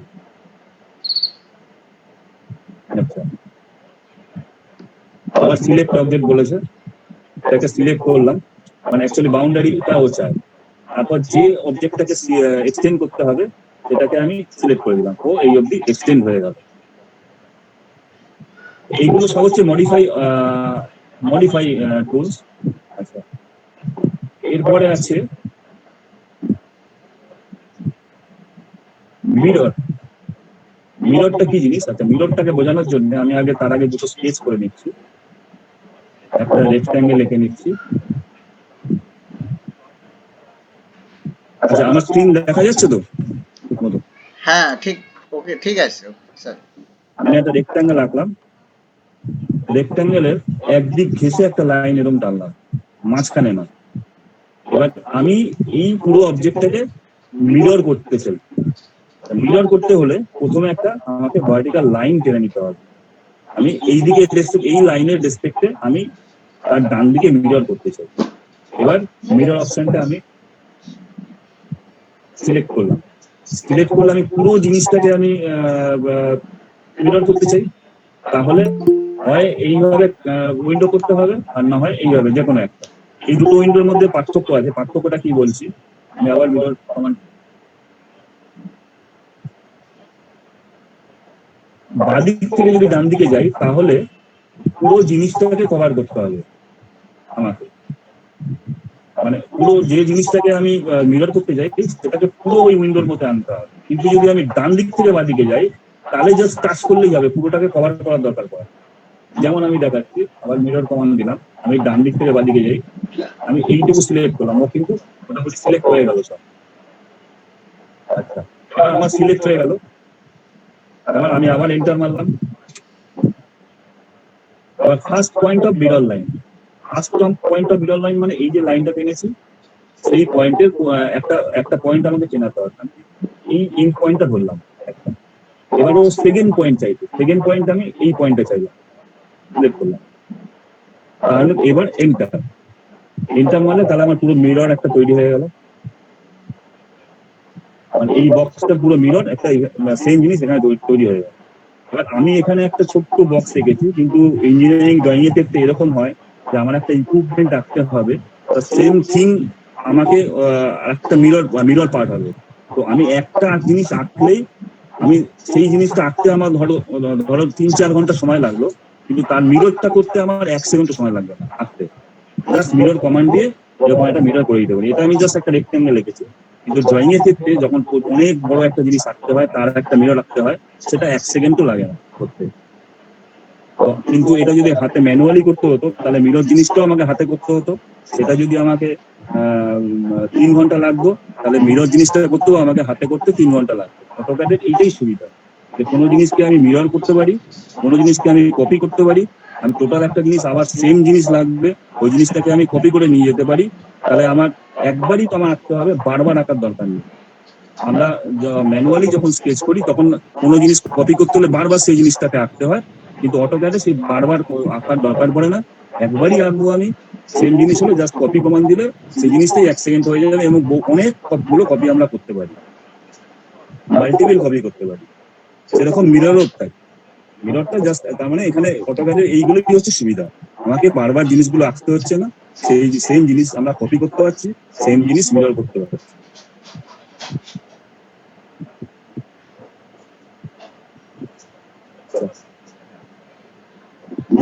আবার সিলেক্ট অবজেক্ট বলেছে, এটাকে সিলেক্ট করলাম, মানে অ্যাকচুয়ালি বাউন্ডারিটা ও চায়। তারপর যে অবজেক্টটাকে এক্সটেন্ড করতে হবে সেটাকে আমি সিলেক্ট করে দিলাম, ও এই অবধি এক্সটেন্ড হয়ে গেল। এইগুলো সব হচ্ছে মডিফাই টুলস। আচ্ছা, এরপরে আছে মিরর। মিররটা কি জিনিস? আচ্ছা, মিররটাকে বোঝানোর জন্য আমি তার আগে দুটো স্কেচ করে নিচ্ছি। একটা রেক্ট্যাঙ্গেল এঁকে নিচ্ছি। আচ্ছা, আমার স্ক্রিন দেখা যাচ্ছে তো ঠিক মতো? হ্যাঁ ঠিক, ওকে ঠিক আছে স্যার। আমি একটা রেক্ট্যাঙ্গেল আঁকলাম, রেক্ট্যাঙ্গেলের একদিক ঘেঁষে একটা লাইন এরকম টানলাম, মাঝখানে নয়। এবার আমি এই পুরো অবজেক্টটাকে মিরর করতে চাই। মিরর করতে হলে প্রথমে আমাকে ভার্টিক্যাল লাইন টেনে নিতে হবে। আমি এই লাইনের রেসপেক্টে আমি তার ডান দিকে মিরর করতে চাই। এবার মিরর অপশনটা আমি সিলেক্ট করলাম। আমি পুরো জিনিসটাকে আমি মিরর করতে চাই, তাহলে হয় এইভাবে উইন্ডো করতে হবে, আর না হয় এইভাবে, যে কোনো একটা। এই দুটো উইন্ডোর মধ্যে পার্থক্য আছে, পার্থক্যটা কি বলছি আমি আবার মিরর কমান্ড। বাদিক থেকে যদি ডান দিকে যাই তাহলে পুরো জিনিসটাকে কভার করতে হবে আমাকে, মানে পুরো যে জিনিসটাকে আমি মিরর করতে যাই সেটাকে পুরো ওই উইন্ডোর মধ্যে আনতে হবে। কিন্তু যদি আমি ডান দিক থেকে বাদিকে যাই তাহলে জাস্ট টাচ করলেই যাবে, পুরোটাকে কভার করার দরকার পড়ে। যেমন আমি দেখাচ্ছি, আবার মিরর কমান্ড দিলাম, আমি ডান দিক থেকে বাদিকে যাই, আমি এইটুকু সিলেক্ট করলাম, ও কিন্তু মোটামুটি সিলেক্ট হয়ে গেল সব। আচ্ছা, আমার সিলেক্ট হয়ে গেল, এবার আমি আবার এন্টার মারলাম। আবার first point of mirror line, মানে এই যে লাইনটা টেনেছি সেই পয়েন্টের একটা পয়েন্ট আমাকে চেনাতে হবে। এই ইন পয়েন্টটা ধরলাম একটা। এবার ও সেকেন্ড পয়েন্ট চাইছে, সেকেন্ড পয়েন্ট আমি এই পয়েন্টে চাইলাম, সিলেক্ট করলাম। তাহলে এবার এন্টার মানে তাহলে আমার পুরো মিরর একটা তৈরি হয়ে গেল। মানে এই বক্সটা পুরো মিরর একটা সেম জিনিস এখানে তৈরি হয়ে গেল। এবার আমি এখানে একটা ছোট্ট বক্স রেখেছি, কিন্তু ইঞ্জিনিয়ারিং ড্রয়িং এর ক্ষেত্রে এরকম হয় যে আমার একটা ইকুইপমেন্ট রাখতে হবে, সেম থিং আমাকে একটা মিরর পার্ট হবে। তো আমি একটা জিনিস আঁকলেই আমি সেই জিনিসটা আঁকতে আমার ধরো 3-4 ঘন্টা সময় লাগলো, কিন্তু তার মিররটা করতে আমার 1 সেকেন্ড সময় লাগবে না আঁকতে। জাস্ট মিরর কমান্ড দিয়ে এরকম একটা মিরর করে দিতে পারি। এটা আমি জাস্ট একটা রেক্ট্যাঙ্গেল লিখেছি, কিন্তু ড্রয়িং এর ক্ষেত্রে যখন অনেক বড় একটা জিনিস আঁকতে হয়, তার একটা মিরর আঁকতে হয়, সেটা 1 সেকেন্ডও লাগে না করতে। কিন্তু এটা যদি হাতে ম্যানুয়ালি করতে হতো তাহলে মিরর জিনিসটাও আমাকে হাতে করতে হতো, সেটা যদি আমাকে 3 ঘন্টা লাগতো, তাহলে মিরর জিনিসটা করতেও আমাকে হাতে করতে 3 ঘন্টা লাগতো। অটোক্যাডের এইটাই সুবিধা যে কোনো জিনিসকে আমি মিরর করতে পারি, কোনো জিনিসকে আমি কপি করতে পারি। আমি টোটাল একটা জিনিস আবার সেম জিনিস লাগবে, ওই জিনিসটাকে আমি কপি করে নিয়ে যেতে পারি। তাহলে আমার একবারই তো আমার আঁকতে হবে, বারবার আঁকার দরকার নেই। আমরা ম্যানুয়ালি যখন স্কেচ করি তখন কোনো জিনিস কপি করতে হলে বারবার সেই জিনিসটাকে আঁকতে হয়, কিন্তু অটোক্যাডে সেই বারবার আঁকার দরকার পড়ে না। একবারই আঁকবো আমি, সেম জিনিস হলে জাস্ট কপি কমান্ড দিলে সেই জিনিসটাই 1 সেকেন্ড হয়ে যাবে, এবং অনেক সবগুলো কপি আমরা করতে পারি, মাল্টিপল কপি করতে পারি। সেরকম মিররও তাই, মিররটা জাস্ট তার মানে এখানে অটোক্যাডের এইগুলো কি হচ্ছে সুবিধা, আমাকে বারবার জিনিসগুলো আঁকতে হচ্ছে না, সেই সেম জিনিস আমরা কপি করতে পারছি, সেম জিনিস মিরর করতে পারছি।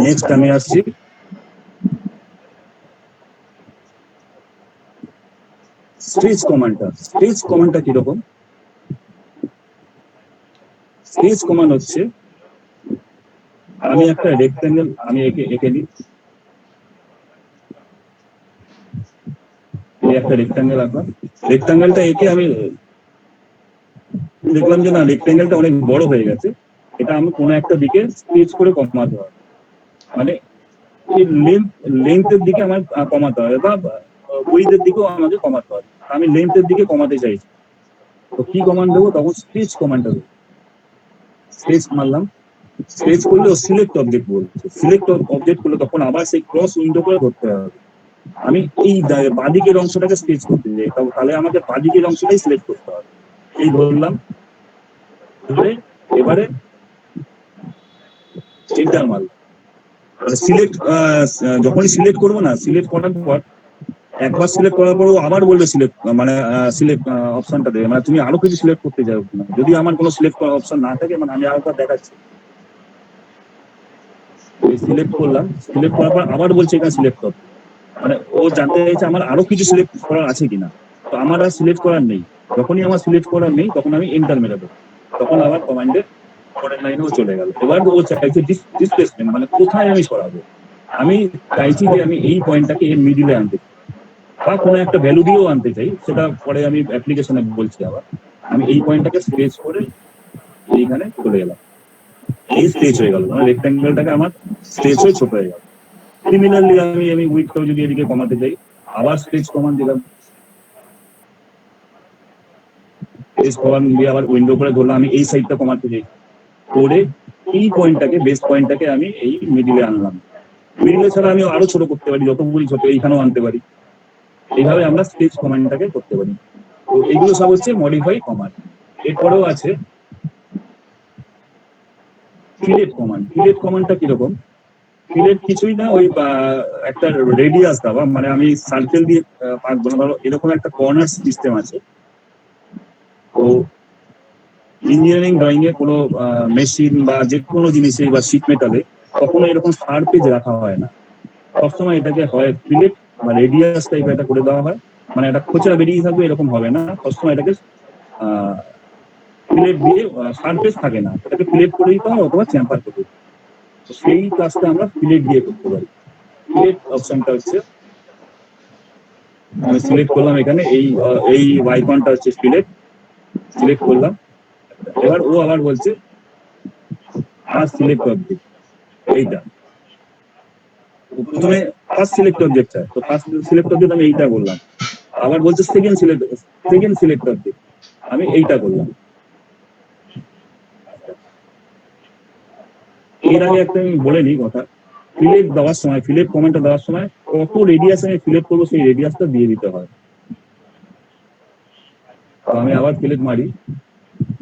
নেক্সট আমি আসছি স্ট্রেচ কমান্ডটা কিরকম? স্ট্রেচ কমান্ড হচ্ছে, আমি একটা রেক্ট্যাঙ্গেল আমি এঁকে নিই, একটা রেক্ট্যাঙ্গেল আঁকলাম। রেক্ট্যাঙ্গেলটা এঁকে আমি দেখলাম যে না, রেক্ট্যাঙ্গেলটা অনেক বড় হয়ে গেছে, এটা আমি কোনো একটা দিকে স্ট্রেচ করে কমাতে হবে, মানে এই লেন্থের দিকে আমার কমাতে হবে, বা উইডথের দিকেও আমাকে কমাতে হবে। আমি লেন্থের দিকে কমাতে চাইছি, তো কি কমান্ড দেবো? তখন স্ট্রেচ কমান্ডটা দেবো। স্ট্রেচ মারলাম, স্ট্রেচ করলে সিলেক্ট অবজেক্ট বলছে, সিলেক্ট অবজেক্ট করলে তখন আবার সেই ক্রস উইন্ডো করে ধরতে হবে। আমি এই বাদিকের অংশটাকে স্ট্রেচ করতে চাই, তাহলে আমাকে বাদিকের অংশটাই সিলেক্ট করতে হবে। এই ধরলাম, ধরে এবারে এন্টার মারলাম, সিলেক্ট যখনই সিলেক্ট করবো না, সিলেক্ট করার পর একবার সিলেক্ট করার পর ও আবার বলবে সিলেক্ট, মানে সিলেক্ট অপশনটা দেবে, মানে তুমি আরো কিছু সিলেক্ট করতে যাও কিনা। যদি আমার কোনো সিলেক্ট করার অপশন না থাকে, মানে আমি আরেকবার দেখাচ্ছি, সিলেক্ট করলাম, সিলেক্ট করার পর আবার বলছে এখানে সিলেক্ট কর, মানে ও জানতে চাইছে আমার আরো কিছু সিলেক্ট করার আছে কিনা। তো আমার আর সিলেক্ট করার নেই, যখনই আমার সিলেক্ট করার নেই তখন আমি এন্টার মেরে দেবো, তখন আবার কমান্ডের পরের লাইনেও চলে গেল। এবার ও চাইছে ডিসপ্লেসমেন্ট, মানে কোথায় আমি সরাবো। আমি চাইছি যে আমি এই পয়েন্টটাকে এর মিডিলে আনতে চাই, বা কোনো একটা ভ্যালু দিয়েও আনতে চাই, সেটা পরে আমি অ্যাপ্লিকেশনে বলছি। আবার আমি এই পয়েন্টটাকে স্ট্রেচ করে এইখানে চলে গেলাম, এই স্ট্রেচ হয়ে গেল, মানে রেক্ট্যাঙ্গেলটাকে আমার স্ট্রেচ হয়ে ছোট হয়ে গেল। সিমিলারলি আমি উইডথটাও যদি এদিকে কমাতে চাই, আবার স্ট্রেচ কমান দিলাম, স্ট্রেচ কমান দিয়ে আবার উইন্ডো করে ধরলাম, আমি এই সাইডটা কমাতে চাই, করে এই পয়েন্টটাকে, বেস পয়েন্টটাকে আমি এই মিডিলে আনলাম। মিডিলে ছাড়া আমি আরো ছোট করতে পারি, যতগুলি ছোট এইখানেও আনতে পারি। এইভাবে আমরা স্ট্রেচ কমান্ডটাকে করতে পারি। তো এগুলো সব হচ্ছে মডিফাই কমান্ড। এরপরেও আছে ফিলেট কমান্ড। ফিলেট কমান্ডটা কিরকম? ফিলেট কিছুই না, ওই একটা রেডিয়াস দেওয়া, মানে আমি সার্কেল দিয়ে আঁকবো না, ধরো এরকম একটা কর্নার সিস্টেম আছে। তো ইঞ্জিনিয়ারিং ড্রয়িং এ কোনো মেশিন বা যে কোনো জিনিসে বা শীট মেটালে কখনো এরকম সারফেজ রাখা হয় না, সবসময় এটাকে হয় ফিলেট বা রেডিয়াস টাইপ এটা করে দেওয়া হয়, মানে একটা খোঁচা বেরিয়ে থাকবে এরকম হবে না, সবসময় এটাকে ফিলেট দিয়ে, সারফেস থাকে না, এটাকে ফিলেট করে দিতে হয় অথবা চ্যাম্পার করে দিতে হয়। তো সেই কাজটা আমরা ফিলেট দিয়ে করতে পারি। ফিলেট অপশনটা হচ্ছে, আমি সিলেক্ট করলাম এখানে, এই আইকনটা হচ্ছে ফিলেট, সিলেক্ট করলাম। এবার ও আবার বলছে ফার্স্ট সিলেক্ট অবজেক্ট, এইটা প্রথমে ফার্স্ট সিলেক্ট অবজেক্ট চাই, তো ফার্স্ট সিলেক্ট অবজেক্ট আমি এইটা করলাম। আবার বলছে সেকেন্ড সিলেক্ট অবজেক্ট, আমি এইটা করলাম। এর আগে একটা আমি বলে নিই কথা, ফিলেট দেওয়ার সময়, ফিলেট কমেন্টটা দেওয়ার সময় কত রেডিয়াস আমি ফিলেট করবো সেই রেডিয়াসটা দিয়ে দিতে হয়। তো আমি আবার ফিলেট মারি,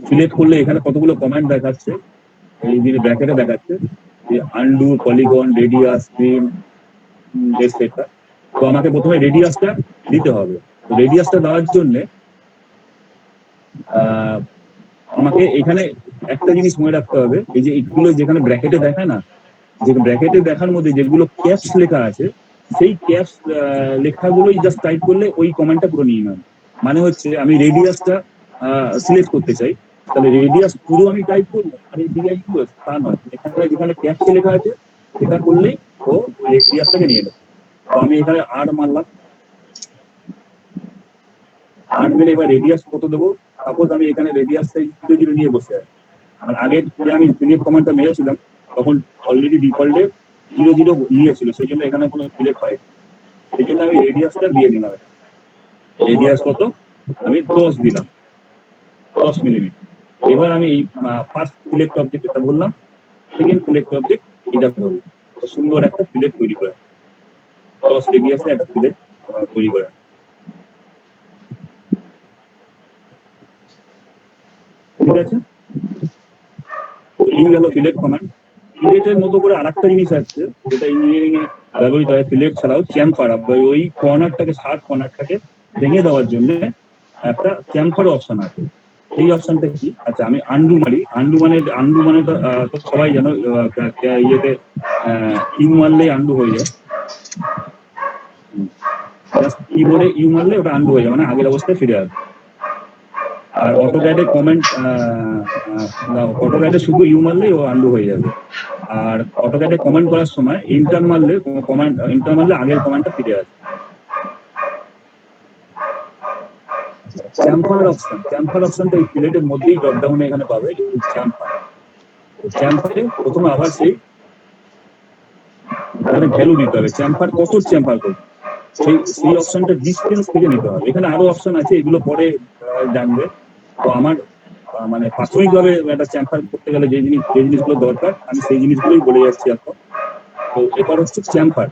ফিলেট করলে এখানে কতগুলো কমেন্ট দেখাচ্ছে, এই যে ব্র্যাকেটে দেখাচ্ছে যে undo, polygon, radius, screen, etcetera. তো আমাকে প্রথমে রেডিয়াসটা দিতে হবে। রেডিয়াসটা দেওয়ার জন্য আমাকে এখানে একটা জিনিস মনে রাখতে হবে, এই যে এইগুলো যেখানে ব্র্যাকেটে দেখায় না, যে ব্র্যাকেটে দেখার মধ্যে যেগুলো ক্যাপস লেখা আছে, সেই ক্যাপস লেখাগুলোই জাস্ট টাইপ করলে ওই কমেন্টটা পুরো নিয়ে নেবে। মানে হচ্ছে আমি রেডিয়াসটা সিলেক্ট করতে চাই, তাহলে রেডিয়াস পুরো আমি টাইপ করবো, আর এই দিকে তা নয়, এখানে যেখানে ক্যাপস লেখা আছে সেটা করলেই ও রেডিয়াসটাকে নিয়ে নেবে। তো আমি এখানে আর মারলাম, আর মেরে এবার রেডিয়াস কত দেবো, সাপোজ আমি এখানে রেডিয়াসটা 0 নিয়ে বসে আছি, আর আগে যে আমি সিলেক্ট কমান্ডটা মেরেছিলাম তখন অলরেডি ডিফল্টে 0 নিয়েছিল, সেই জন্য এখানে কোনো সিলেক্ট হয়, সেই জন্য আমি রেডিয়াসটা দিয়ে দিলাম। রেডিয়াস কত, আমি 10 দিলাম, 10 মিলিমিটার। এবার আমি এই ফার্স্ট সিলেক্ট অবজেক্ট এটা বললাম, সেকেন্ড সিলেক্ট অবজেক্ট এটা বললাম, সুন্দর একটা সিলেক্ট তৈরি করে 10 রেডিয়াসে একটা সিলেক্ট তৈরি করে। ঠিক আছে, এই গেল সিলেক্ট কমান্ড। সিলেক্টের মতো করে আরেকটা জিনিস আছে যেটা ইঞ্জিনিয়ারিং এ ব্যবহৃত হয়, সিলেক্ট ছাড়াও চ্যাম্পার, ওই কর্নারটাকে, শার্প কর্নারটাকে ভেঙে দেওয়ার জন্য একটা চ্যাম্পার অপশন আছে। এই অপশনটা কি, আচ্ছা আমি আন্ডু মারি, আন্ডু মানে তো সবাই জানো, ইয়েতে ইউ মারলেই আন্ডু হয়ে যায়, কিবোর্ডে ইউ মারলে ওটা আন্ডু হয়ে যায়, মানে আগের অবস্থায় ফিরে আসবে। আর অটোক্যাডে কমেন্ট, অটোক্যাডে শুধু ইউ মারলেই ও আন্ডু হয়ে যাবে। আর অটোক্যাডে কমেন্ট করার সময় ইন্টার মারলে আগের কমেন্টটা ফিরে আসবে। চ্যাম্পার অপশনটা এই সিলেটের মধ্যেই ড্রপডাউনে এখানে পাবে, চ্যাম্পারে প্রথমে আবার সেই ভ্যালু দিতে হবে, চ্যাম্পার কত চ্যাম্পার করবে, সেই অপশনটা ডিস্টেন্স থেকে নিতে হবে। এখানে আরো অপশন আছে, এগুলো পরে জানবে। তো আমার মানে প্রাথমিকভাবে একটা চ্যাম্পার করতে গেলে যে জিনিসগুলো দরকার, আমি সেই জিনিসগুলোই বলে যাচ্ছি এখন। তো এবার হচ্ছে চ্যাম্পার।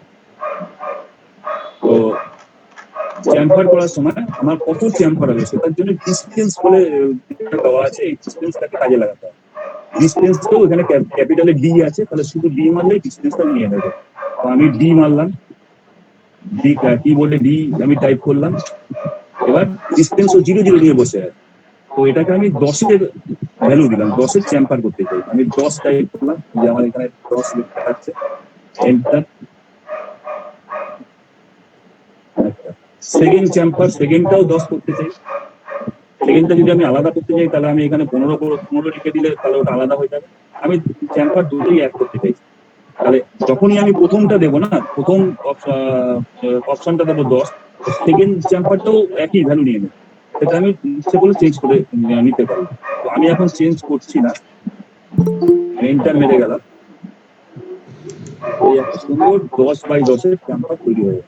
তো চ্যাম্পার করার সময় আমার কত চ্যাম্পার হবে সেটার জন্য ডিস্টেন্স বলে দেওয়া আছে, এই ডিস্টেন্সটাকে কাজে লাগাতে হবে। ডিস্টেন্সটাও এখানে ক্যাপিটালে ডি আছে, তাহলে শুধু ডি মারলেই ডিস্টেন্সটা নিয়ে নেবে। তো আমি ডি মারলাম, ডি কিবোর্ডে ডি আমি টাইপ করলাম। এবার ডিস্টেন্সও 0 0 নিয়ে বসে আছে, তো এটাকে আমি 10-এর ভ্যালু দিলাম, 10-এর চ্যাম্পার করতে চাই। আমি 10 টাইপ করলাম, যে আমার এখানে 10 দেখাচ্ছে, এন্টার। সেকেন্ড চ্যাম্পার, সেকেন্ডটাও 10 করতে চাই। সেকেন্ডটা যদি আমি আলাদা করতে চাই তাহলে আমি এখানে 15 লিখে দিলে তাহলে ওটা আলাদা হয়ে যাবে। আমি চ্যাম্পার দুটোই এক করতে চাইছি। তাহলে যখনই আমি প্রথমটা দেবো না, প্রথম অপশনটা দেবো 10, সেকেন্ড চ্যাম্পারটাও একই ভ্যালু নিয়ে নেবে। সেটা আমি ইচ্ছে করে চেঞ্জ করে নিতে পারি। তো আমি এখন চেঞ্জ করছি না, এন্টার মেরে গেলাম। এই একটা সুন্দর 10x10-এর চ্যাম্পার তৈরি হয়ে গেল।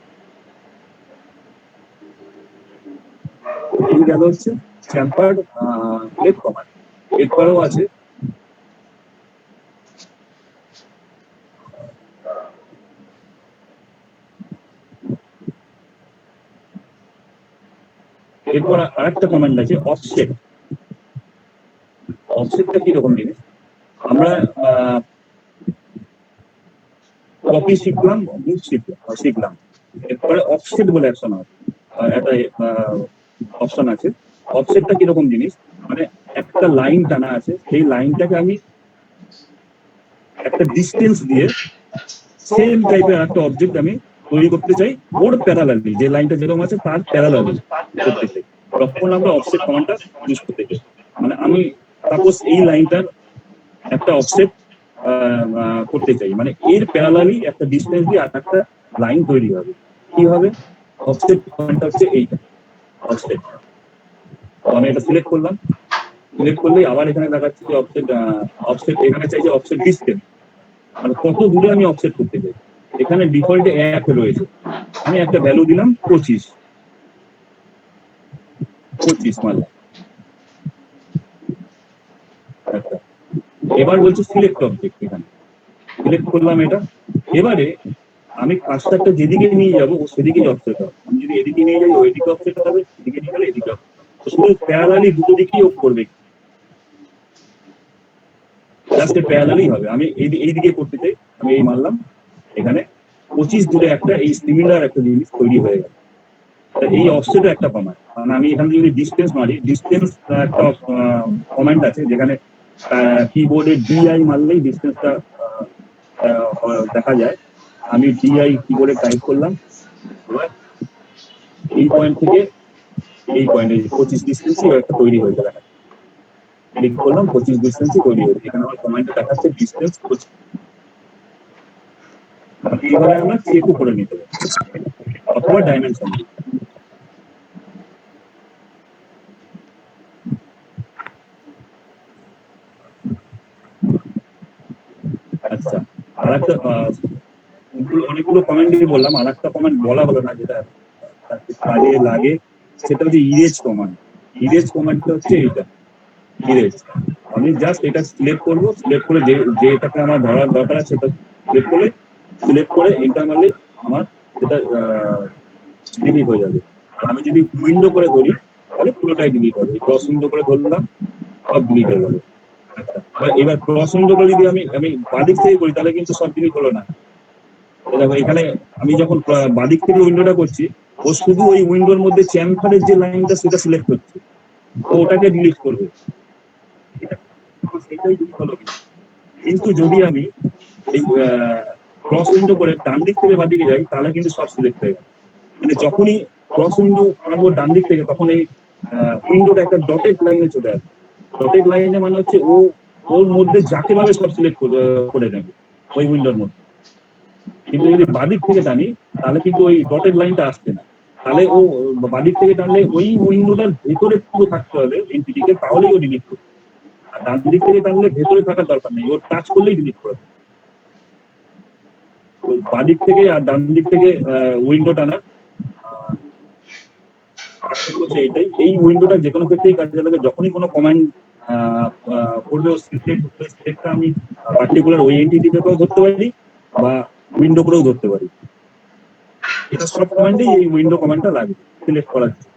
এই গেল হচ্ছে চ্যাম্পার লেফট কমান্ড। এরপরেও আছে এরপর আরেকটা কমান্ড আছে অফসেট। অফসেটটা কিরকম জিনিস, আমরা কপি শিখলাম, মুভ শিখলাম। এরপরে অফসেট বলে একটা অপশন আছে। অফসেটটা কিরকম জিনিস, মানে একটা লাইন টানা আছে, সেই লাইনটাকে আমি একটা ডিস্টেন্স দিয়ে সেম টাইপের একটা অবজেক্ট আমি তৈরি করতে চাই, ওর প্যারালালি, যে লাইনটা যেরকম আছে তার প্যারালালি করতে চাই, তখন আমরা অফসেট কমান্ডটা ইউজ করতে চাই। মানে আমি সাপোজ এই লাইনটার একটা অফসেট করতে চাই, মানে এর প্যারালালি একটা ডিস্টেন্স দিয়ে আর একটা লাইন তৈরি হবে। কি হবে, অফসেট কমান্ডটা হচ্ছে এইটা, অফসেট। আমি এটা সিলেক্ট করলাম, সিলেক্ট করলেই আবার এখানে দেখাচ্ছে যে অফসেট এখানে চাই যে অফসেট ডিস্টেন্স, মানে কত দূরে আমি অফসেট করতে চাই। এখানে ডিফল্টে 1 রয়েছে, আমি একটা ভ্যালু দিলাম 25 মারলাম। আচ্ছা, এবার বলছে সিলেক্ট অবজেক্ট, এখানে সিলেক্ট করলাম এটা। এবারে আমি কাজটাকে যেদিকে নিয়ে যাবো ও সেদিকেই অফসেট হবে। আমি যদি এদিকে নিয়ে যাই ওইদিকে অফসেট হবে, এদিকে নিয়ে গেলে এদিকে অফসেট। শুধু প্যারালালি দুটো দিকেই অফ করবে, জাস্ট প্যারালালি হবে। আমি এইদিকে করতে চাই, আমি এই মারলাম, এখানে 25 দূরে একটা এই সিমিলার একটা জিনিস তৈরি হয়ে গেল। এই অফসেটও একটা কমান্ড, মানে আমি এখানে যদি ডিস্টেন্স মারি, ডিস্টেন্স একটা কমান্ড আছে যেখানে কিবোর্ডে ডিআই মারলেই ডিস্টেন্সটা দেখা যায়। আমি ডিআই কিবোর্ডে টাইপ করলাম, এই পয়েন্ট থেকে এই পয়েন্টে 25 ডিস্টেন্সই একটা তৈরি হয়ে গেল। ক্লিক করলাম, 25 ডিস্টেন্সই তৈরি হয়েছে। এখানে আমার কমান্ডটা দেখাচ্ছে ডিস্টেন্স 25। এইভাবে আমরা চেকও করে নিতে পারি, অথবা ডাইমেনশন। আচ্ছা, আর একটা অনেকগুলো কমেন্ট দিয়ে বললাম, আর একটা কমেন্ট বলা হলো না যেটা কাজে লাগে, সেটা হচ্ছে ইরেজ কমান্ড। ইরেজ কমান্ডটা হচ্ছে এইটা, ইরেজ। আমি জাস্ট এটা সিলেক্ট করবো, সিলেক্ট করে যেটাকে আমার ধরার দরকার আছে সেটা সিলেক্ট করে এন্টার মারলে আমার সেটা ডিলিট হয়ে যাবে। আর আমি যদি উইন্ডো করে ধরি তাহলে পুরোটাই ডিলিট হবে। ক্রস উইন্ডো করে ধরলাম, সব ডিলিট হয়ে যাবে। আচ্ছা, এবার ক্রস উইন্ডো করে যদি আমি বাদিক থেকে করি তাহলে কিন্তু সব ডিলিট হলো না। দেখো এখানে আমি যখন বাদিক থেকে উইন্ডোটা করছি, ও শুধু ওই উইন্ডোর মধ্যে চ্যাম্পারের যে লাইনটা সেটা সিলেক্ট করছে, ও ওটাকে ডিলিট করবে, সেটাই ডিলিট হলো। কিন্তু যদি আমি এই ক্রস উইন্ডো করে ডান দিক থেকে বাদিকে যাই তাহলে কিন্তু সব সিলেক্ট হয়ে গেল। মানে যখনই ক্রস উইন্ডো আনবো ডান দিক থেকে, তখন এই উইন্ডোটা একটা ডটেড লাইনে চলে আসবে। ডটেড লাইনে মানে হচ্ছে ওর মধ্যে যাকে ভাবে সব সিলেক্ট করে নেবে ওই উইন্ডোর মধ্যে। কিন্তু যদি বাদিক থেকে টানি তাহলে কিন্তু ওই ডটেড লাইনটা আসছে না, তাহলে ও বাদিক থেকে টানলে ওই উইন্ডোটার ভেতরে পুরো থাকতে হবে এন্টিটিকে, তাহলেই ও ডিলিট করবে। আর ডান দিক থেকে টানলে ভেতরে থাকার দরকার নেই, ওর টাচ করলেই ডিলিট করবে। বাদিক থেকে আর ডান দিক থেকে উইন্ডো টানার হচ্ছে এটাই। এই উইন্ডোটা যে কোনো ক্ষেত্রেই কাজে লাগে, যখনই কোনো কমান্ড করবে ও সিলেক্টটা আমি পার্টিকুলার ওই এন্টিটিটাকেও ধরতে পারি বা উইন্ডো করেও ধরতে পারি। এটা সব কমান্ডেই এই উইন্ডো কমান্ডটা লাগে সিলেক্ট করার জন্য।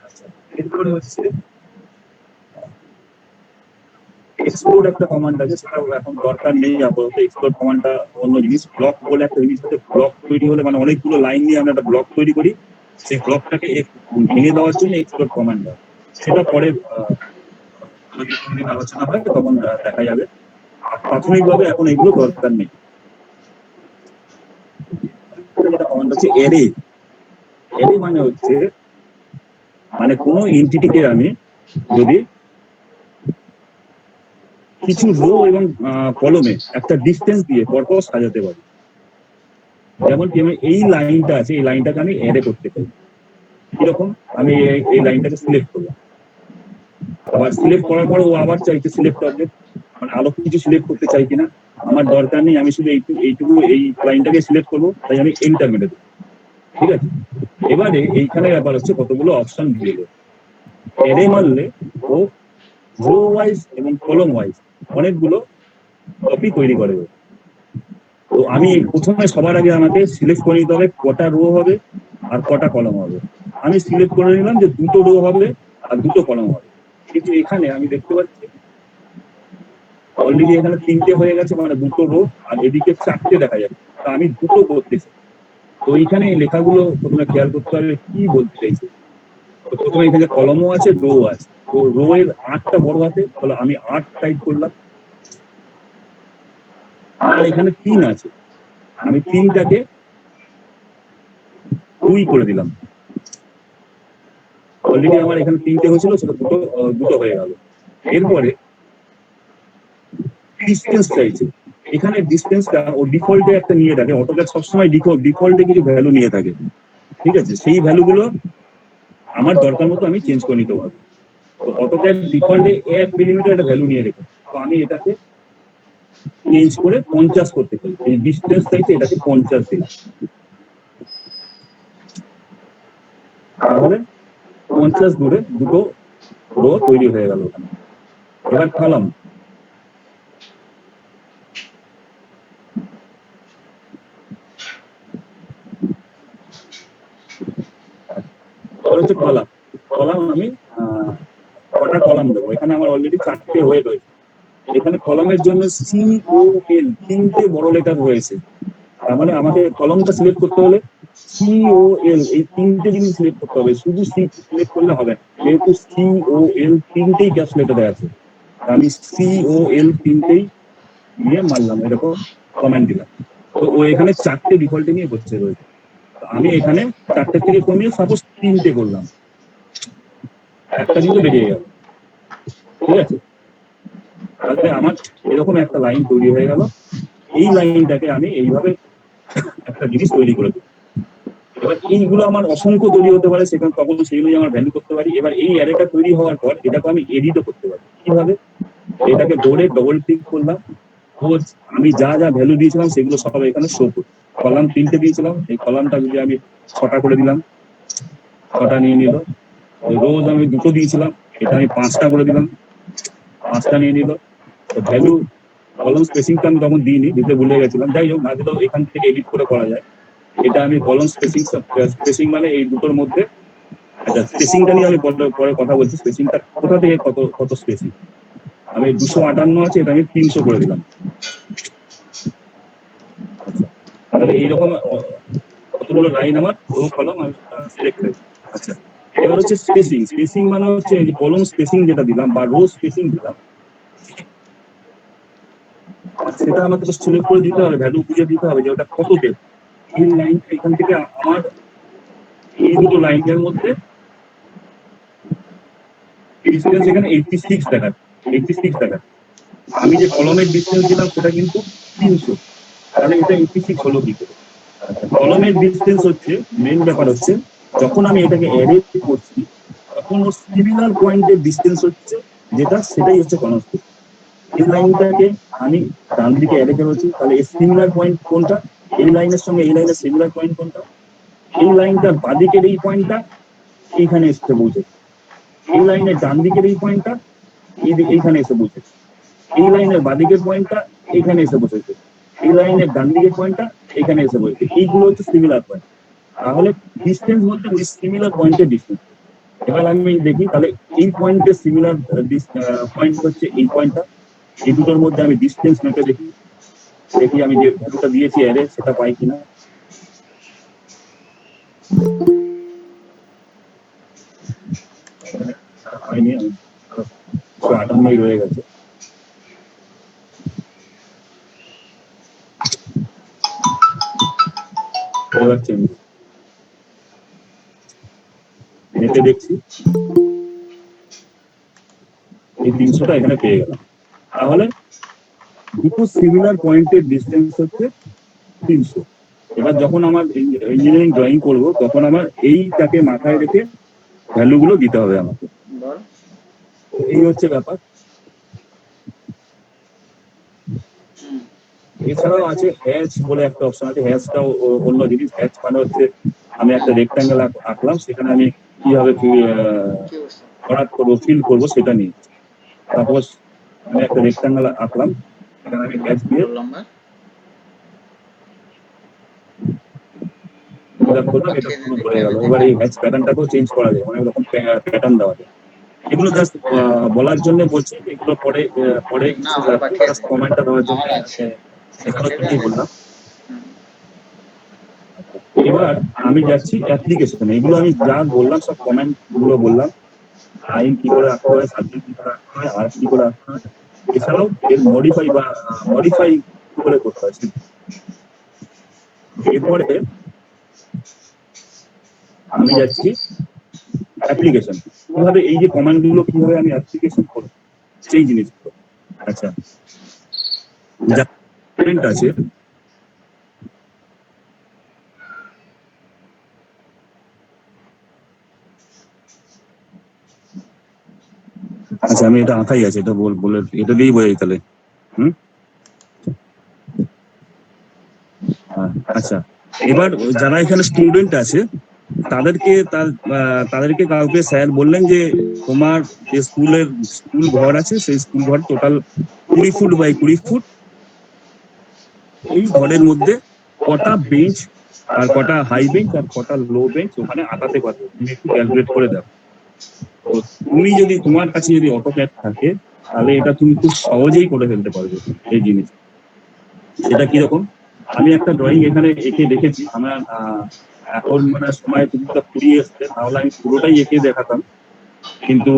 আচ্ছা, এরপরে হচ্ছে এক্সপ্লোর একটা কমান্ড আছে, সেটা এখন দরকার নেই আপাতত। এক্সপ্লোর কমান্ডটা অন্য জিনিস। ব্লক বলে একটা জিনিস আছে, ব্লক তৈরি হলে মানে অনেকগুলো লাইন নিয়ে আমরা একটা ব্লক তৈরি করি, সেই ব্লকটাকে ভেঙে দেওয়ার জন্য এক্সপ্লোর কমান্ড, সেটা পরে যদি কোনদিন আলোচনা হয় তখন দেখা যাবে। প্রাথমিকভাবে এখন এগুলো দরকার নেই। যেটা কমান্ড হচ্ছে অ্যারে। অ্যারে মানে হচ্ছে মানে কোনো এন্টিটিকে আমি যদি কিছু রো এবং কলমে একটা ডিস্টেন্স দিয়ে পরপর সাজাতে পারি। যেমন কি আমি এই লাইনটা আছে, এই লাইনটাকে আমি অ্যারে করতে পারি। কিরকম? আমি এই লাইনটাকে সিলেক্ট করলাম, আবার সিলেক্ট করার পরে ও আবার চাইছে সিলেক্ট অবজেক্ট, মানে আরো কিছু সিলেক্ট করতে চাই কিনা আমার দরকার নেই, আমি শুধু এইটুকু এই লাইনটাকে সিলেক্ট করবো, তাই আমি এন্টার মেরে দেবো। ঠিক আছে, এবারে এইখানে ব্যাপার হচ্ছে কতগুলো অপশন দিয়ে দেবো। অ্যারে মারলে ও রো ওয়াইজ এবং কলম ওয়াইজ অনেকগুলো কপি তৈরি করে দেবে। তো আমি প্রথমে সবার আগে আমাকে সিলেক্ট করে নিতে হবে কটা রো হবে আর কটা কলম হবে। আমি সিলেক্ট করে নিলাম যে দুটো রো হবে আর দুটো কলম হবে, কিন্তু এখানে আমি দেখতে পাচ্ছি অলরেডি এখানে তিনটে হয়ে গেছে, মানে দুটো রো, আর এদিকে চারটে দেখা যাচ্ছে। তা আমি দুটো করতে চাই। তো এইখানে লেখাগুলো প্রথমে খেয়াল করতে হবে কি বলতে চাইছে। তো প্রথমে এখানে কলমও আছে, রো আছে। তো রো এর 8টা বড় হাতে, তাহলে আমি 8 টাইপ করলাম। আর এখানে 3 আছে, আমি 3টাকে 2 করে দিলাম। অলরেডি আমার এখানে 3টে হয়েছিল, সেটা দুটো হয়ে গেল। এরপরে ডিস্টেন্স চাইছে। এখানে ডিস্টেন্সটা ও ডিফল্টে একটা নিয়ে থাকে, অটোক্যাড সবসময় ডিফল্টে কিছু ভ্যালু নিয়ে থাকে। ঠিক আছে, সেই ভ্যালুগুলো আমার দরকার মতো আমি চেঞ্জ করে নিতে পারবো। তো অটোক্যাড ডিফল্টে 1 মিলিমিটার একটা ভ্যালু নিয়ে রেখে, তো আমি এটাকে চেঞ্জ করে 50 করতে পারি। এই ডিস্টেন্স চাইছে, এটাকে 50 দিলাম, তাহলে 50 দূরে দুটো রো তৈরি হয়ে গেল। এবার কলাম, হচ্ছে কলাম। কলাম আমি কটা কলাম দেবো, এখানে আমার অলরেডি 4টে হয়ে রয়েছে। এখানে কলামের জন্য COL 3টে বড় লেটার রয়েছে, তার মানে আমাকে কলমটা সিলেক্ট করতে হলে COL এই 3টে জিনিস সিলেক্ট করতে হবে। শুধু সিলেক্ট করলে হবে, যেহেতু COL 3টেই ক্যাশ লেটারে আছে, আমি COL 3টেই নিয়ে মারলাম, এরকম কমেন্ট দিলাম। তো ও এখানে 4টে ডিফল্টে নিয়ে করছে রয়েছে। আমি এখানে 4টে থেকে কমিয়ে সাপোজ 3টে করলাম, একটা কিন্তু বেরিয়ে গেল। ঠিক আছে, তাহলে আমার এরকম একটা লাইন তৈরি হয়ে গেল। এই লাইনটাকে আমি এইভাবে একটা জিনিস তৈরি করে দিই। এবার এইগুলো আমার অসংখ্য তৈরি হতে পারে, সেখানে তখন সেইগুলো আমার ভ্যালু করতে পারি। এবার এই অ্যারেটা তৈরি হওয়ার পর এটাকে আমি এডিটও করতে পারি। কিভাবে? এটাকে ধরে ডবল ক্লিক করলাম, আমি যা যা ভ্যালু দিয়েছিলাম সেগুলো সব এখানে শো করি। কলাম 3টে দিয়েছিলাম, এই কলামটা যদি আমি 6টা করে দিলাম, 6টা নিয়ে নিল। রোজ আমি 2টো দিয়েছিলাম, এটা আমি 5টা করে দিলাম, 5টা নিয়ে নিল। তো ভ্যালু কলম স্পেসিংটা আমি তখন দিইনি, দিতে ভুলে গেছিলাম। যাই হোক, না দিলেও এখান থেকে এডিট করে করা যায়। এটা আমি কলম স্পেসিং মানে এই দুটোর মধ্যে, আচ্ছা স্পেসিংটা নিয়ে আমি পরে কথা বলছি। স্পেসিংটা কোথা থেকে কত স্পেসিং, আমি 258 আছে, এটা আমি 300 করে দিলাম। তাহলে এইরকম কতগুলো লাইন আমার রো কলম আমি সিলেক্ট করেছি। আচ্ছা, এবার হচ্ছে স্পেসিং। স্পেসিং মানে হচ্ছে এই কলম স্পেসিং যেটা দিলাম বা রো স্পেসিং দিলাম, সেটা আমাকে তো সিলেক্ট করে দিতে হবে, ভ্যালু বুঝে দিতে হবে যে ওটা কত দেব। এই লাইনটা এখান থেকে আমার এই দুটো লাইনের মধ্যে ডিস্টেন্স এখানে 86 টাকা। আমি যে কলমের ডিস্টেন্স দিলাম সেটা কিন্তু 300, তাহলে এটা 86 হলো কি করে? কলমের ডিস্টেন্স হচ্ছে মেন ব্যাপার হচ্ছে, যখন আমি এটাকে অ্যারে করছি তখন ওর সিমিলার পয়েন্টের ডিস্টেন্স হচ্ছে যেটা, সেটাই হচ্ছে কলম স্পেস। এই লাইনটাকে আমি ডান দিকে অ্যারে করেছি, তাহলে এর সিমিলার পয়েন্ট কোনটা, এই লাইনের সঙ্গে এই লাইনের সিমিলার পয়েন্ট কোনটা, এই লাইনটার বাদিকের এই পয়েন্টটা এইখানে এসে পৌঁছেছে, এই লাইনের ডান দিকের এই পয়েন্টটা এইখানে এসে পৌঁছেছে, এই লাইনের বাদিকের পয়েন্টটা এইখানে এসে বসেছে, এই লাইনের ডান দিকের পয়েন্টটা এখানে এসে বসেছে। এইগুলো হচ্ছে সিমিলার পয়েন্ট। তাহলে ডিস্টেন্স বলতে ওই সিমিলার পয়েন্টের ডিস্টেন্স। এবার আমি দেখি, তাহলে এই পয়েন্টের সিমিলার পয়েন্ট হচ্ছে এই পয়েন্টটা, এই দুটোর মধ্যে আমি ডিস্টেন্স মেপে দেখি, দেখি আমি যে ভ্যালুটা দিয়েছি অ্যারে সেটা পাই কিনা। হয়নি, 58 রয়ে গেছে। এবার চেঞ্জ মেপে দেখছি এই 300টা এখানে পেয়ে গেলাম। তাহলে দুটো সিমিলার পয়েন্টের ডিস্টেন্স হচ্ছে 300। এবার যখন আমার ইঞ্জিনিয়ারিং ড্রয়িং করব তখন আমার এইটাকে মাথায় রেখে ভ্যালুগুলো দিতে হবে আমাকে। বল। এই হচ্ছে ব্যাপার। এছাড়াও আছে হ্যাচ বলে একটা অপশন আছে। হ্যাচটাও অন্য জিনিস। হ্যাচ মানে হচ্ছে আমি একটা রেক্ট্যাঙ্গেল আঁকলাম, সেখানে আমি কিভাবে করাত করবো, ফিল করবো সেটা নিয়ে। সাপোজ আমি একটা রেক্ট্যাঙ্গেল আঁকলাম, সেখানে আমি হ্যাচ দিয়ে করলাম, এটা পুরো ভরে গেল। এবার এই হ্যাচ প্যাটার্নটাকেও চেঞ্জ করা যায়, অনেক রকম প্যাটার্ন দেওয়া যায়। এগুলো জাস্ট বলার জন্য বলছি, এগুলো পরে পরে জাস্ট কমেন্টটা দেওয়ার জন্য সেখানে কি বললাম। এবার আমি যাচ্ছি অ্যাপ্লিকেশনে। এগুলো আমি যা বললাম সব কমেন্ট গুলো বললাম, লাইন কি করে আঁকতে হয়, সাবজেক্ট কি করে আঁকতে হয়, আর কি করে আঁকতে হয়, এছাড়াও এর মডিফাই কি করে করতে হয়। এরপরে আমি যাচ্ছি অ্যাপ্লিকেশন। কিভাবে এই যে কমান্ড গুলো কিভাবে আমি অ্যাপ্লিকেশন করব সেই জিনিসগুলো। আচ্ছা, যা কমেন্ট আছে আচ্ছা, আমি এটা আঁকাই আছে, এটা বলে এটা দিয়েই বোঝাই তাহলে। আচ্ছা, এবার যারা এখানে স্টুডেন্ট আছে তাদেরকে কাউকে স্যার বললেন যে তোমার যে স্কুল ঘর আছে সেই স্কুল ঘর টোটাল 20 ফুট বাই 20 ফুট। এই ঘরের মধ্যে কটা বেঞ্চ আর কটা হাই বেঞ্চ আর কটা লো বেঞ্চ ওখানে আঁকাতে পারবে, তুমি একটু ক্যালকুলেট করে দাও। তো তুমি যদি তোমার কাছে যদি অটোক্যাড থাকে তাহলে এটা তুমি খুব সহজেই করে ফেলতে পারবে এই জিনিস। সেটা কিরকম, আমি একটা ড্রয়িং এখানে এঁকে দেখেছি। আমার এখন মানে সময় তুমি তো ফুরিয়ে এসছে, তাহলে আমি পুরোটাই এঁকে দেখাতাম, কিন্তু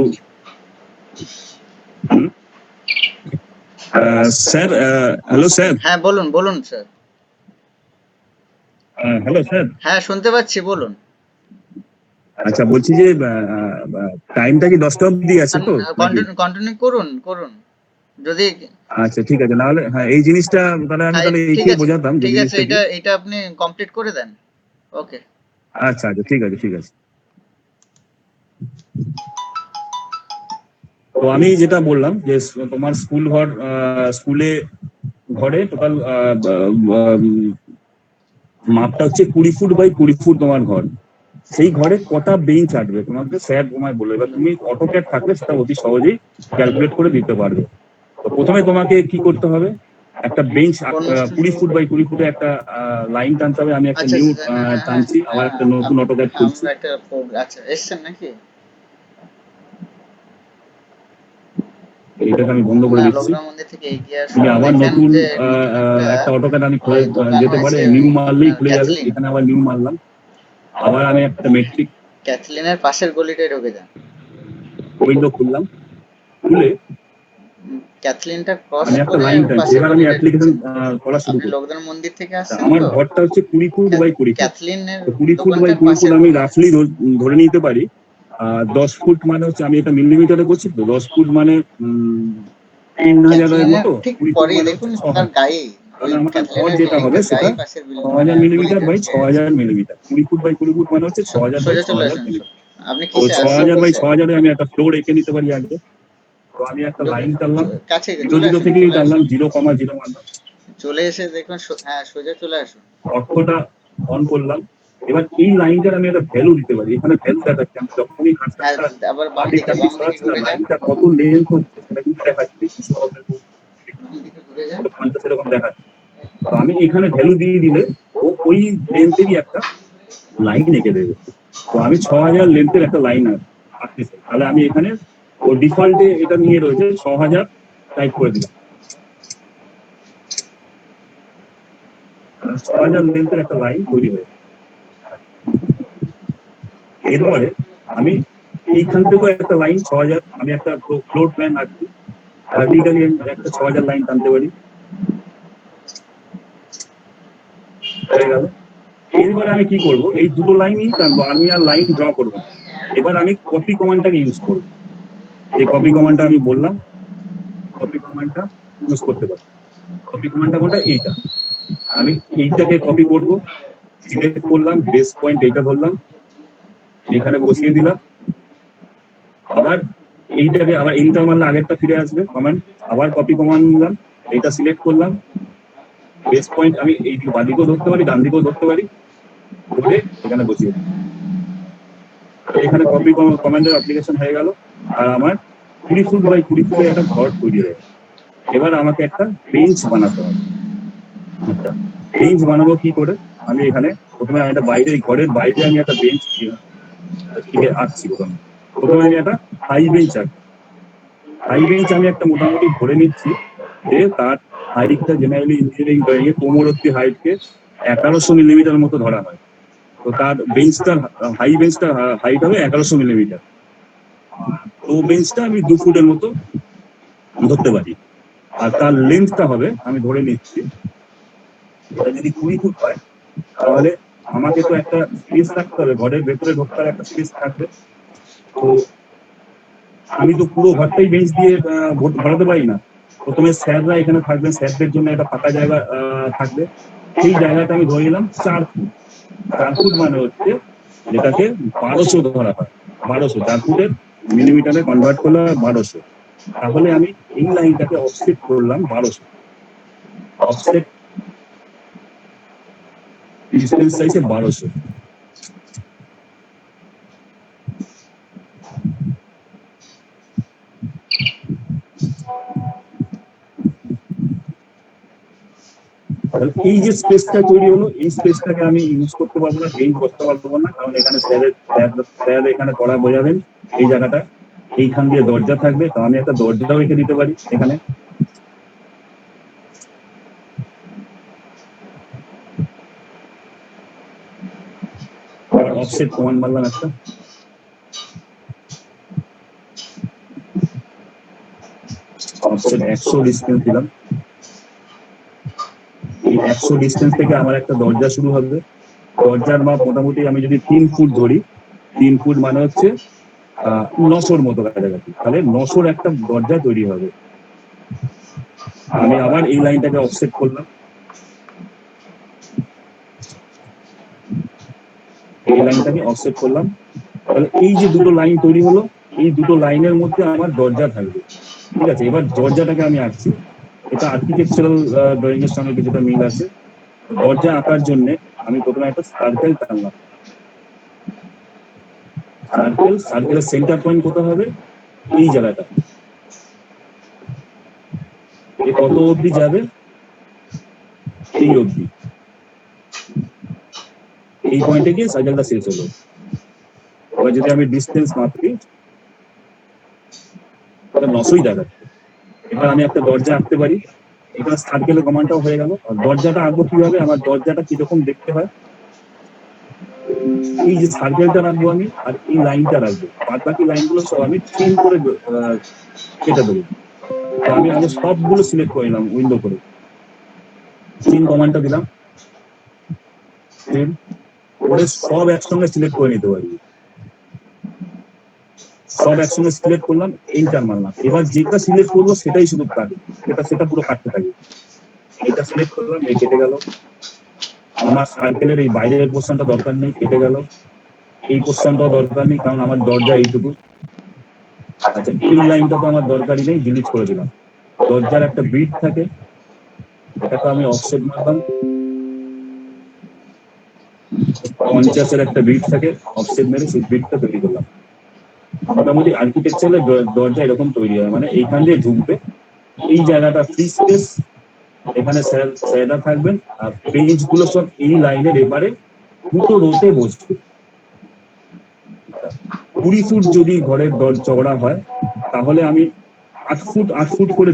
স্যার, হ্যালো স্যার। হ্যাঁ বলুন বলুন স্যার। Hello sir. হ্যাঁ শুনতে পাচ্ছি, বলুন। আচ্ছা, বলছি যে টাইমটা কি 10টা অবধি আছে তো? কন্টিনিউ করুন করুন যদি। আচ্ছা ঠিক আছে, নাহলে হ্যাঁ এই জিনিসটা তাহলে আমি তাহলে ঠিক এঁকে আছে, বোঝাতাম যে ঠিক আছে, জিনিসটা কি। এটা আপনি কমপ্লিট করে দেন। ওকে। আচ্ছা আচ্ছা, ঠিক আছে ঠিক আছে। তো আমি যেটা বললাম যে তোমার স্কুলে ঘরে টোটাল মাপটা হচ্ছে 20 ফুট বাই 20 ফুট তোমার ঘর। সেই ঘরে কটা বেঞ্চ আঁটবে তোমাকে স্যার তোমায় বলবে। এবার তুমি অটোক্যাড থাকলে সেটা অতি সহজেই ক্যালকুলেট করে দিতে পারবে। তো প্রথমে তোমাকে কি করতে হবে, একটা বেঞ্চ 20 ফুট বাই 20 ফুটে একটা লাইন টানতে হবে। আমি একটা নিউ টানছি, আবার একটা নতুন অটোক্যাড খুলছি। আচ্ছা, এসছেন নাকি? এইটাকে আমি বন্ধ করে দিচ্ছি। তুমি আবার নতুন একটা অটোক্যাড আমি খুলে যেতে পারে, নিউ মারলেই খুলে যাবে। এখানে আবার নিউ মারলাম, আবার আমি একটা মেট্রিক ক্যাথলিনের পাশের গলিটায় ঢুকে যান। উইন্ডো খুললাম, খুলে ক্যাথলিনটা ক্রস আমি একটা করে লাইন টানছি। পাশের এবার আমি গলিটায় অ্যাপ্লিকেশন ঢুকছেন। করা শুরু আপনি করি। লোকদান মন্দির থেকে আসছেন আমার তো? ঘরটা হচ্ছে 20 ফুট বাই 20 ফুট। ক্যাথলিনের 20 ফুট বাই দোকানটার 20 ফুট পাশের আমি গলি। রাফলি ধরে নিতে পারি। 10 ফুট মানে হচ্ছে, আমি এটা মিলিমিটারে করছি তো, 10 ফুট মানে 3000 এর ক্যাথলিনের মতো। ঠিক 20 ফুট পরেই মানে দেখুন হচ্ছে তার 6000। গায়ে, ওই তাহলে আমার ঘর ক্যাথলিনের যেটা হবে বিল্ডিংটার সেটা গায়ে পাশের 6000 মিলিমিটার বাই গলিটা। 6000 মিলিমিটার। 20 ফুট বাই 20 ফুট মানে হচ্ছে 6000 বাই সোজা চলে 6000 আসুন। মিলিমিটার। আপনি তো কিসে আসছেন? 6000 বাই 6000 আমি একটা ফ্লোর এঁকে নিতে পারি আগে। তো আমি একটা লাইন টানলাম, কাছে 0 চলে 0 আসুন, থেকেই চলে টানলাম, আসুন। 0,0 মারলাম। চলে এসে দেখুন, হ্যাঁ সোজা চলে আসুন। অক্ষটা অন করলাম। এবার এই লাইনটার আমি একটা ভ্যালু দিতে পারি। এখানে ভ্যালু দেখাচ্ছে, আমি যখনই হ্যাঁ, কাজটা আবার বাম বাদিক দিকে টাদিক সরাচ্ছি না, ঘুরে যান। লাইনটা কত লেন্থ হচ্ছে সেটা কিন্তু দেখাচ্ছে। বাম দিকে ঘুরে যান। সেরকম দেখাচ্ছে। তো আমি এখানে ভ্যালু দিয়ে দিলে ও ওই লেন্থেরই একটা লাইন এঁকে দেবে। তো আমি 6000 লেন্থের একটা লাইন আঁকতেছি, তাহলে আমি এখানে ও ডিফল্টে এটা নিয়ে রয়েছে 6000 টাইপ করে দিলাম। 6000 লেন্থের একটা লাইন তৈরি হয়েছে। এরপরে আমি এইখান থেকেও একটা লাইন 6000, আমি একটা ফ্লোর প্ল্যান রাখছি, ভার্টিক্যালি একটা 6000 লাইন টানতে পারি, হয়ে গেল। এরপরে আমি কি করব, এই দুটো লাইনই টানবো, আমি আর লাইন ড্র করবো না। এবার আমি কপি কমান্ডটাকে ইউজ করবো। এই কপি কমান্ডটা আমি বললাম, কপি কমান্ডটা ইউজ করতে পারি। কপি কমান্ডটা কোনটা? এইটা। আমি এইটাকে কপি করব, সিলেক্ট করলাম, বেস পয়েন্ট এইটা ধরলাম, এখানে বসিয়ে দিলাম। আবার এইটাকে আবার এন্টার মারলে আগেরটা ফিরে আসবে কমান্ড, আবার কপি কমান্ড নিলাম, এইটা সিলেক্ট করলাম, বেস পয়েন্ট আমি এই বাদিকেও ধরতে পারি, ডান দিকেও ধরতে পারি, ধরে এখানে বসিয়ে দিই। এখানে কপি কমান্ডের অ্যাপ্লিকেশন হয়ে গেল। আর আমার 20 ফুট বাই 20 ফুটের একটা ঘর তৈরি হয়ে গেল। এবার আমাকে একটা বেঞ্চ বানাতে হবে। আচ্ছা, বেঞ্চ বানাবো কি করে? আমি এখানে প্রথমে আমি একটা বাইরে, ঘরের বাইরে আমি একটা বেঞ্চ আঁকছি। প্রথমে আমি একটা হাই বেঞ্চ আঁকছি। হাই বেঞ্চ আমি একটা মোটামুটি ধরে নিচ্ছি যে তার হাইটটা জেনারেলি ইঞ্জিনিয়ারিং ড্রয়িং এ কোমর অব্দি হাইটকে 1100 মিলিমিটার মতো ধরা হয়। তো তার বেঞ্চটার হাই বেঞ্চটার হাইট হবে 1100 মিলিমিটার। তো বেঞ্চটা আমি 2 ফুটের মতো ধরতে পারি। আর তার লেন্থটা হবে, আমি ধরে নিচ্ছি, এটা যদি 20 ফুট হয় তাহলে আমাকে তো একটা স্পেস রাখতে হবে, ঘরের ভেতরে ঢোকার একটা স্পেস থাকবে। তো আমি তো পুরো ঘরটাই বেঞ্চ দিয়ে ভরাতে পারি না। প্রথমে স্যাররা এখানে থাকবেন, স্যারদের জন্য একটা ফাঁকা জায়গা থাকবে। সেই জায়গাটা আমি ধরে নিলাম 4 ফুট। 4 ফুট মানে হচ্ছে যেটাকে 1200 ধরা হয়। 1200, 4 ফুটের মিলিমিটারে কনভার্ট করলে 1200। তাহলে আমি এই লাইনটাকে অফসেট করলাম 1200। অফসেট ডিসটেন্স চাইছে 1200। এই যে স্পেসটা তৈরি হলো, এই স্পেসটাকে আমি ইউজ করতে পারবো না, চেঞ্জ করতে পারবো না, কারণ এখানে স্যার এখানে পড়া বোঝাবেন। এই জায়গাটা এইখান দিয়ে দরজা থাকবে, তো আমি একটা দরজাও রেখে দিতে পারি এখানে। অফসেট কমান্ড মারলাম একটা, অফসেট 100 ডিসটেন্স দিলাম। এই 100 ডিসটেন্স থেকে আমার একটা দরজা শুরু হবে। দরজার মাপ মোটামুটি আমি যদি 3 ফুট ধরি, 3 ফুট মানে হচ্ছে 900-র মতো কাছাকাছি, তাহলে 900-র একটা দরজা তৈরি হবে। আমি আবার এই লাইনটাকে অফসেট করলাম, এই লাইনটাকে অফসেট করলাম। তাহলে এই যে দুটো লাইন তৈরি হলো, এই দুটো লাইনের মধ্যে আমার দরজা থাকবে। ঠিক আছে, এবার দরজাটাকে আমি আঁকছি। এটা আর্কিটেকচারাল ড্রয়িং এর সঙ্গে কিছুটা মিল আছে। দরজা আঁকার জন্য আমি প্রথমে একটা সার্কেল টানলাম। সার্কেলের সেন্টার পয়েন্ট কোথায় হবে? এই জায়গাটা। এ কত অবধি যাবে? এই অবধি। এই পয়েন্টে গিয়ে সার্কেলটা শেষ হলো। এবার যদি আমি ডিস্টেন্স মাপি, 900ই দেখাচ্ছে। এবার আমি একটা দরজা আঁকতে পারি। এবার সার্কেলের কমান্ডটাও হয়ে গেল। আর দরজাটা আঁকবো কিভাবে? আমার দরজাটা কিরকম দেখতে হয়, এই যে সার্কেলটা রাখবো আমি, আর এই লাইনটা রাখবো। বাদ বাকি লাইনগুলো সব আমি ট্রিম করে কেটে দেবো। তো আমি আগে সবগুলো সিলেক্ট করে নিলাম উইন্ডো করে, ট্রিম কমান্ডটা দিলাম, ট্রিম করে সব একসঙ্গে সিলেক্ট করে নিতে পারি। সব একসঙ্গে সিলেক্ট করলাম, এন্টার মারলাম। এবার যেটা সিলেক্ট করবো সেটাই শুধু কাটে, সেটা পুরো কাটতে থাকে। এটা সিলেক্ট করলাম, এই কেটে গেল। আমার সার্কেলের এই বাইরের পোর্শনটা দরকার নেই, কেটে গেল। এই পোর্শনটাও দরকার নেই, কারণ আমার দরজা এইটুকু। আচ্ছা, এই লাইনটা তো আমার দরকারই নেই, ডিলিট করে দিলাম। দরজার একটা বিট থাকে, এটাকে আমি অফসেট মারলাম। 50-এর একটা বিট থাকে, অফসেট মেরে সেই বিটটা তৈরি করলাম। মোটামুটি আর্কিটেকচারের দরজা এরকম তৈরি হয়, মানে এইখান দিয়ে ঢুকবে, এই জায়গাটা ফ্রি স্পেস, এখানে স্যাররা থাকবেন, আর বেঞ্চ গুলো সব এই লাইনের এবারে দুটো রোতে বসবে। 20 ফুট যদি ঘরের চওড়া হয়, তাহলে আমি 8 ফুট করে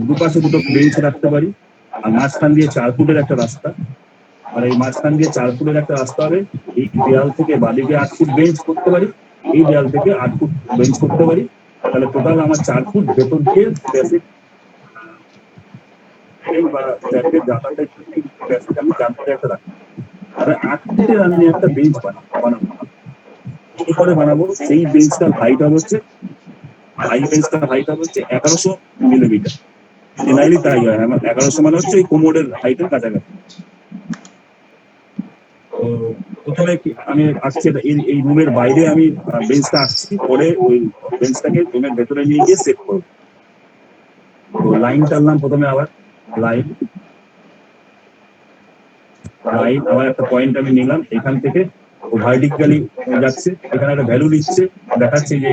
দুপাশে দুটো বেঞ্চ রাখতে পারি। আর মাঝখান দিয়ে 4 ফুটের একটা রাস্তা, আর এই মাঝখান দিয়ে 4 ফুটের একটা রাস্তা হবে। এই দেয়াল থেকে বাদিকে 8 ফুট বেঞ্চ করতে পারি, এই দেয়াল থেকে 8 ফুট বেঞ্চ করতে পারি। তাহলে টোটাল আমার 4 ফুট ভেতর দিয়ে বেসিক আমি জানতে একটা রাখি। আর 8 ফুটের আমি একটা বেঞ্চ বানাবো। কি করে বানাবো? সেই বেঞ্চটার হাইট হবে হচ্ছে, হাই বেঞ্চটার হাইট হবে হচ্ছে 1100 মিলিমিটার। জেনারেলি তাই হয়, আমার 1100 মানে হচ্ছে এই কোমরের হাইটের কাছাকাছি। তো প্রথমে আমি আসছি এই রুমের বাইরে, আমি বেঞ্চটা আসছি, পরে ওই বেঞ্চটাকে রুমের ভেতরে নিয়ে গিয়ে সেট করবো। তো লাইন টানলাম প্রথমে, আবার লাইন লাইন আবার একটা পয়েন্ট আমি নিলাম, এখান থেকে ও ভার্টিক্যালি যাচ্ছে, এখানে একটা ভ্যালু নিচ্ছে, দেখাচ্ছে যে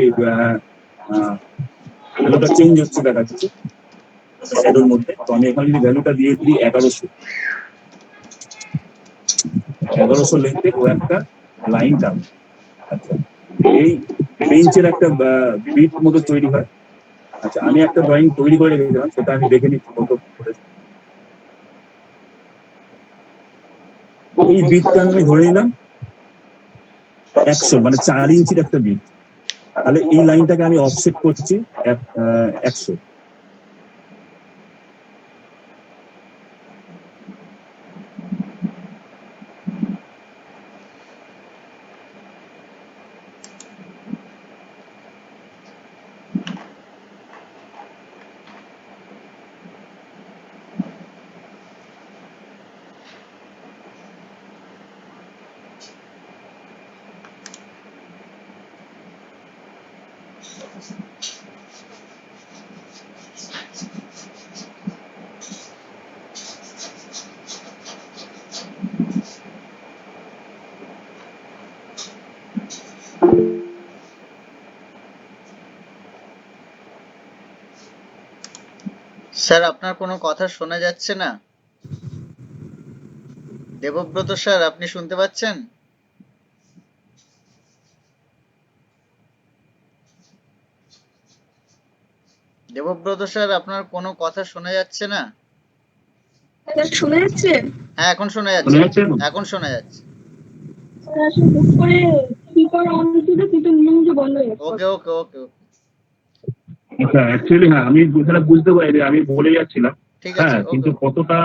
ভ্যালুটা চেঞ্জ হচ্ছে, দেখাচ্ছে শ্যাডোর মধ্যে। তো আমি এখানে যদি ভ্যালুটা দিয়ে দিই 1100 লেন্থে ও একটা লাইন টান। আচ্ছা, এই বেঞ্চের একটা বিট মতো তৈরি হয়। আচ্ছা, আমি একটা ড্রয়িং তৈরি করে রেখেছিলাম, সেটা আমি দেখে নিচ্ছি কত করেছি। এই বিটটা আমি ধরে নিলাম 100, মানে 4 ইঞ্চির একটা বিট। তাহলে এই লাইনটাকে আমি অফসেট করছি 100। স্যার আপনার কোনো কথা শোনা যাচ্ছে না। দেবব্রত স্যার, আপনি শুনতে পাচ্ছেন? দেবব্রত স্যার, আপনার কোনো কথা শোনা যাচ্ছে না। স্যার শোনা যাচ্ছে? হ্যাঁ, এখন শোনা যাচ্ছে, শোনা যাচ্ছে এখন? এখন শোনা যাচ্ছে। স্যার আসলে হুট করে স্পিকার অন ছিল কিন্তু নিজে নিজে বন্ধ হয়ে গেছে। ওকে ওকে ওকে ওকে, আচ্ছা, অ্যাকচুয়ালি হ্যাঁ, আমি এখানে বুঝতে পারি যে আমি বলে যাচ্ছিলাম। ঠিক আছে, হ্যাঁ, ওকে কিন্তু ওকে। কতটা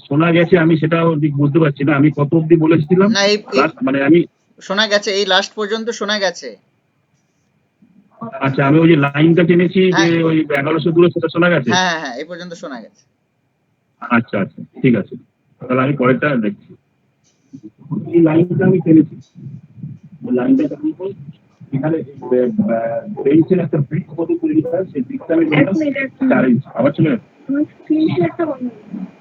শোনা গেছে আমি সেটাও ঠিক বুঝতে পারছি না। আমি কত অব্দি বলেছিলাম না, এই লাস্ট, মানে আমি শোনা গেছে, এই লাস্ট পর্যন্ত শোনা গেছে। আচ্ছা, আমি ওই যে লাইনটা টেনেছি যে হ্যাঁ ওই 1100 দূরে, সেটা শোনা গেছে? হ্যাঁ হ্যাঁ হ্যাঁ, এই পর্যন্ত শোনা গেছে। আচ্ছা আচ্ছা, ঠিক আছে, তাহলে আমি পরেরটা দেখছি। এই লাইনটা আমি টেনেছি, ওই লাইনটা টানবো, এখানে বেঞ্চের একটা ব্রিক মতো তৈরি হয়, সেই ব্রিকটা আমি এক নিলাম মিনিট 4 ইঞ্চ। আবার চলে গেছে? আমার স্ক্রিন শেয়ারটা বন্ধ হয়ে গেছে।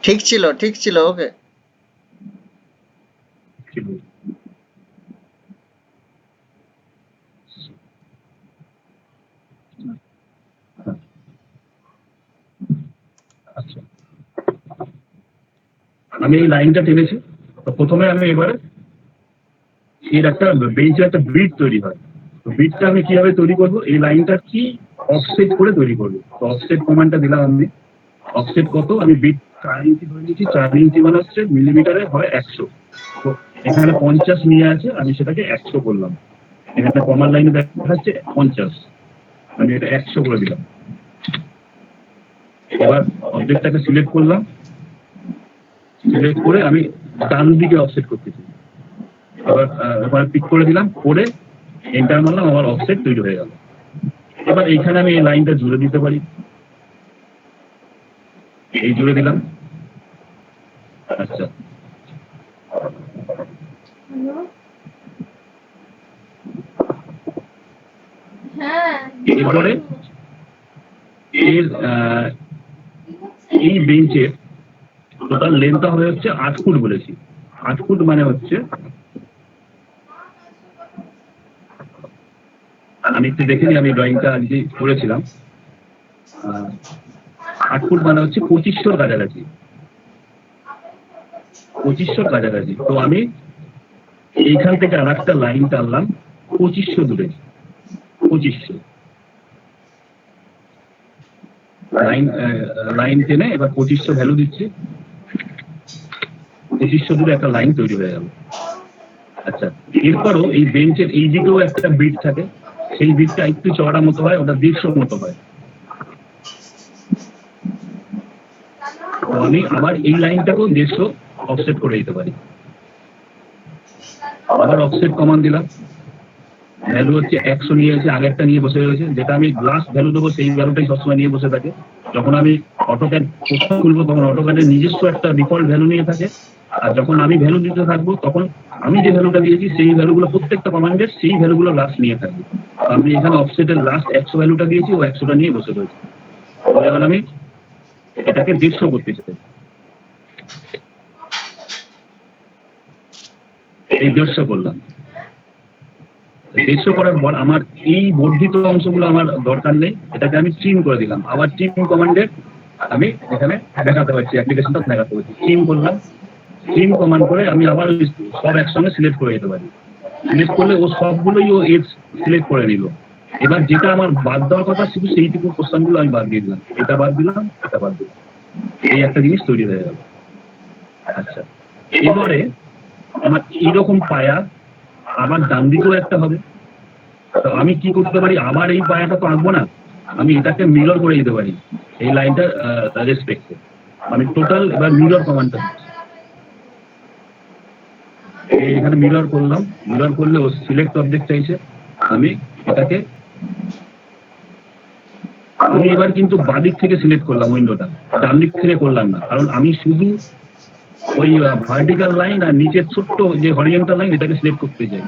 ঠিক ছিল, ঠিক ছিল, ওকে। ছিল। আচ্ছা, আমি এই লাইনটা টেনেছি। তো প্রথমে আমি এবারে এর একটা বেঞ্চের একটা ব্রিড তৈরি হয়। তো ব্রিডটা আমি কিভাবে তৈরি করব? এই লাইনটা কি অফসেট করে তৈরি করবো। তো অফসেট কমান্ডটা দিলাম আমি। অফসেট কত? আমি বিট 4 ইঞ্চি ধরে নিয়েছি। 4 ইঞ্চি মানে হচ্ছে মিলিমিটারে হয় 100। তো এখানে 50 নিয়ে আছে, আমি সেটাকে 100 করলাম। এখানে কমান্ড লাইনে দেখাচ্ছে 50, আমি এটা 100 করে দিলাম। এবার অবজেক্টটাকে সিলেক্ট করলাম, সিলেক্ট করে আমি ডান দিকে অফসেট করতেছি। এবার ওখানে পিক করে দিলাম, করে এন্টার মারলাম, আমার অফসেট তৈরি হয়ে গেল। এবার এইখানে আমি এই লাইনটা জুড়ে দিতে পারি, এই জুড়ে দিলাম। আচ্ছা, হ্যালো? হ্যাঁ, এরপরে এর এই বেঞ্চের টোটাল লেন্থটা হবে হচ্ছে 8 ফুট বলেছি। 8 ফুট মানে হচ্ছে, আমি একটু দেখে নিই, আমি ড্রয়িংটা আজকে করেছিলাম। 8 ফুট মানে হচ্ছে 2500 কাছাকাছি, 2500 কাছাকাছি। তো আমি এইখান থেকে আর একটা লাইন টানলাম 2500 দূরে, 2500। লাইন টেনে এবার 2500 ভ্যালু দিচ্ছি, 2500 দূরে একটা লাইন তৈরি হয়ে গেল। আচ্ছা, এরপরও এই বেঞ্চের এই দিকেও একটা বিট থাকে, সেই বিটটা একটু চওড়া মতো হয়, ওটা 150 মতো হয়। তো আমি আবার এই লাইনটাকেও 150 অফসেট করে দিতে পারি। আবার অফসেট কমান্ড দিলাম, ভ্যালু হচ্ছে 100 নিয়ে এসে আগেরটা নিয়ে বসে রয়েছে, যেটা আমি লাস্ট ভ্যালু দেবো সেই ভ্যালুটাই সবসময় নিয়ে বসে থাকে। যখন আমি অটোক্যাড প্রোগ্রাম খুলবো তখন অটোক্যাডের নিজস্ব একটা ডিফল্ট ভ্যালু নিয়ে থাকে, আর যখন আমি ভ্যালু দিতে থাকবো তখন আমি যে ভ্যালুটা দিয়েছি সেই ভ্যালুগুলো প্রত্যেকটা কমান্ডের সেই ভ্যালুগুলো লাস্ট নিয়ে থাকবে। আমি এখানে অফসেটের লাস্ট 100 ভ্যালুটা দিয়েছি, ও 100টা নিয়ে বসে রয়েছে। এবার আমি এটাকে 150 করতে চাই, এই 150 করলাম। 150 করার পর আমার এই বর্ধিত অংশগুলো আমার দরকার নেই, এটাকে আমি ট্রিম করে দিলাম। আবার ট্রিম কমান্ডে আমি এখানে দেখাতে পারছি, অ্যাপ্লিকেশনটা দেখাতে পারছি। ট্রিম করলাম, ট্রিম কমান্ড করে আমি আবার সব একসঙ্গে সিলেক্ট করে দিতে পারি। সিলেক্ট করলে ও সবগুলোই ও এজ সিলেক্ট করে নিল। এবার যেটা আমার বাদ দেওয়ার কথা শুধু সেইটুকু কোশ্চেনগুলো আমি বাদ দিয়ে দিলাম, এটা বাদ দিলাম, এটা বাদ দিলাম, এই একটা জিনিস তৈরি হয়ে গেল। আচ্ছা, এবারে আমার এইরকম পায়া আবার ডান দিকেও একটা হবে। তো আমি কি করতে পারি, আবার এই পায়াটা তো আঁকবো না, আমি এটাকে মিরর করে দিতে পারি এই লাইনটা রেসপেক্টে। আমি টোটাল এবার মিরর কমান্ডটা এখানে মিরর করলাম। মিরর করলে ও সিলেক্ট অবজেক্ট চাইছে, আমি এটাকে আমি এবার কিন্তু বাদিক থেকে সিলেক্ট করলাম উইন্ডোটা, ডান দিক থেকে করলাম না, কারণ আমি শুধু ওই ভার্টিক্যাল লাইন আর নিচের ছোট্ট যে হরিজন্টাল লাইন এটাকে সিলেক্ট করতে চাই।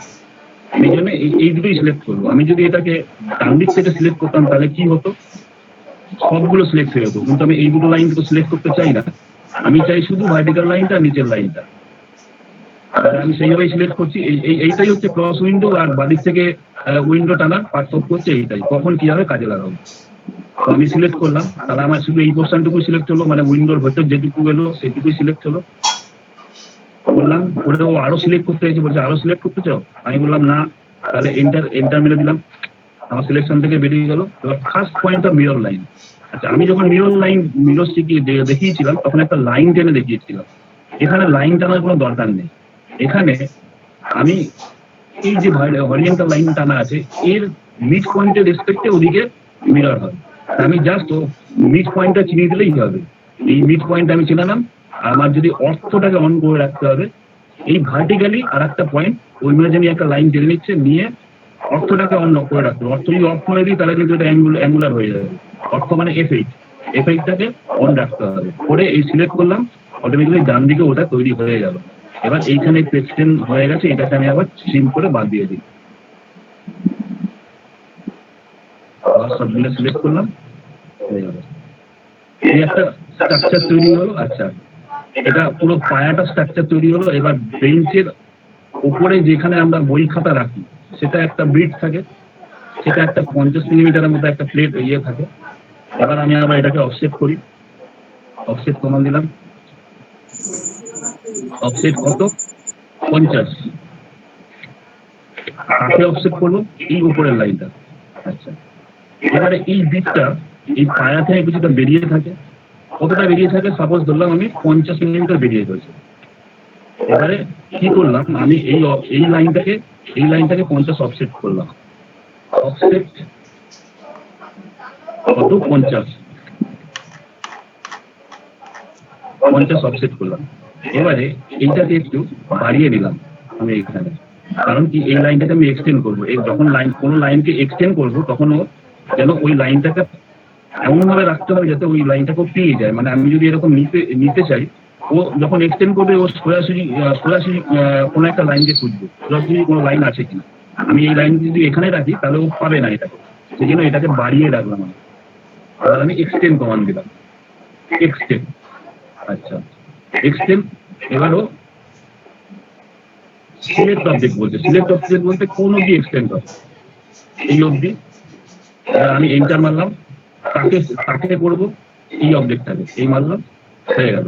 এই জন্য এই দুটোই সিলেক্ট করবো। আমি যদি এটাকে ডান দিক থেকে সিলেক্ট করতাম তাহলে কি হতো, সবগুলো সিলেক্ট হয়ে যেত, কিন্তু আমি এই দুটো লাইন তো সিলেক্ট করতে চাই না, আমি চাই শুধু ভার্টিক্যাল লাইনটা নিচের লাইনটা। আমি সেইভাবেই সিলেক্ট করছি। এইটাই হচ্ছে ক্রস উইন্ডো আর বাদিক থেকে উইন্ডো টানার পার্থক্য হচ্ছে এইটাই, কখন কিভাবে কাজে লাগাবো। তো আমি সিলেক্ট করলাম, তাহলে আমার শুধু এই পোর্শনটুকু সিলেক্ট হলো, মানে উইন্ডোর ভেতর যেটুকু এলো সেটুকুই সিলেক্ট হলো। বললাম ওটা ও আরো সিলেক্ট করতে চাইছে, বলছে আরো সিলেক্ট করতে চাও, আমি বললাম না, তাহলে এন্টার মেরে দিলাম, আমার সিলেকশন থেকে বেরিয়ে গেল। এবার ফার্স্ট পয়েন্টটা মিরর লাইন। আচ্ছা, আমি যখন মিরর শিখিয়ে দেখিয়েছিলাম তখন একটা লাইন টেনে দেখিয়েছিলাম, এখানে লাইন টানার কোনো দরকার নেই। এখানে আমি এই যে হরিজন্টাল লাইন টানা আছে এর মিড পয়েন্টের রেসপেক্টে ওদিকে মিরর হয়, আমি জাস্ট মিড পয়েন্টটা চিনিয়ে দিলেই হবে। এই মিড পয়েন্ট আমি চিনালাম, আমার যদি অর্থটাকে অন করে রাখতে হবে, এই ভার্টিক্যালি আর একটা পয়েন্ট ওই ইমাজিনি একটা লাইন টেনে নিচ্ছে, নিয়ে অর্থটাকে অন করে রাখতে হবে। অর্থ যদি অফ করে দিই তাহলে কিন্তু এটা অ্যাঙ্গুলার হয়ে যাবে। অর্থ মানে এফেক্টটাকে অন রাখতে হবে। করে এই সিলেক্ট করলাম, অটোমেটিক্যালি ডান দিকে ওটা তৈরি হয়ে গেল। এবার এইখানে একটু এক্সটেন্ড হয়ে গেছে, এটাকে আমি আবার ট্রিম করে বাদ দিয়ে দিই। আবার সবগুলো সিলেক্ট করলাম, হয়ে গেল। এই একটা স্ট্রাকচার তৈরি হলো। আচ্ছা, এটা পুরো পায়াটা স্ট্রাকচার তৈরি হলো। এবার বেঞ্চের উপরে যেখানে আমরা বই খাতা রাখি সেটা একটা ব্রিড থাকে, সেটা একটা 50 মিলিমিটারের মতো একটা প্লেট ইয়ে থাকে। এবার আমি আবার এটাকে অফসেট করি, অফসেট কমান দিলাম, অফসেট কত 50, কাকে অফসেট করবো, এই উপরের লাইনটা। আচ্ছা, এবারে এই দিকটা এই পায়া থেকে কিছুটা বেরিয়ে থাকে, কতটা বেরিয়ে থাকে, সাপোজ ধরলাম আমি 50 মিলিমিটার বেরিয়ে গেছে। এবারে কি করলাম, আমি এই লাইনটাকে 50 অফসেট করলাম, অফসেট কত 50 অফসেট করলাম। এবারে এইটাকে একটু বাড়িয়ে নিলাম আমি এখানে, কারণ কি এই লাইনটাকে আমি এক্সটেন্ড করবো। যখন কোনো লাইনকে এক্সটেন্ড করবো তখন ও যেন ওই লাইনটাকে এমন ভাবে রাখতে হবে যাতে ওই লাইনটাকে পেয়ে যায়। মানে আমি যদি এরকম নিতে চাই, ও যখন এক্সটেন্ড করবে ও সোজাসুজি কোনো একটা লাইনকে খুঁজবে, সোজাসুজি কোনো লাইন আছে কিনা। আমি এই লাইন যদি এখানে রাখি তাহলে ও পাবে না এটাকে, সেই জন্য এটাকে বাড়িয়ে রাখলাম আমি। আর আমি এক্সটেন্ড কমান্ড দিলাম, এক্সটেন্ড। আচ্ছা, এক্সটেন্ড। এবারও সিলেক্ট অবজেক্ট বলছে, সিলেক্ট অবজেক্ট বলতে কোন অব্দি এক্সটেন্ড হবে, এই অবধি। আমি এন্টার মারলাম, তাকে করবো এই অবজেক্টটাকে, এই মারলাম, হয়ে গেল।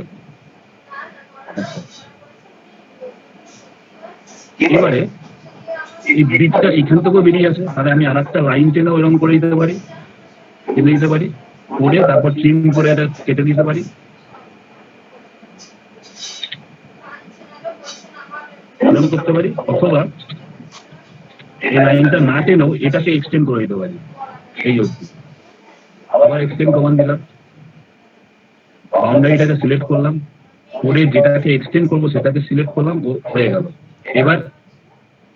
এবারে এই ব্রিজটা এখান থেকেও বেরিয়ে আসে, তাহলে আমি আর একটা লাইন টেনে ওইরকম করে দিতে পারি, করে তারপর ট্রিম করে এটা কেটে দিতে পারি। এরকম করতে পারি, অথবা এই লাইনটা না টেনেও এটাকে এক্সটেন্ড করে দিতে পারি এই অবধি। আবার এক্সটেন্ড কমান্ড দিলাম, বাউন্ডারিটাকে সিলেক্ট করলাম, করে যেটাকে এক্সটেন্ড করবো সেটাকে সিলেক্ট করলাম, ও হয়ে গেল। এবার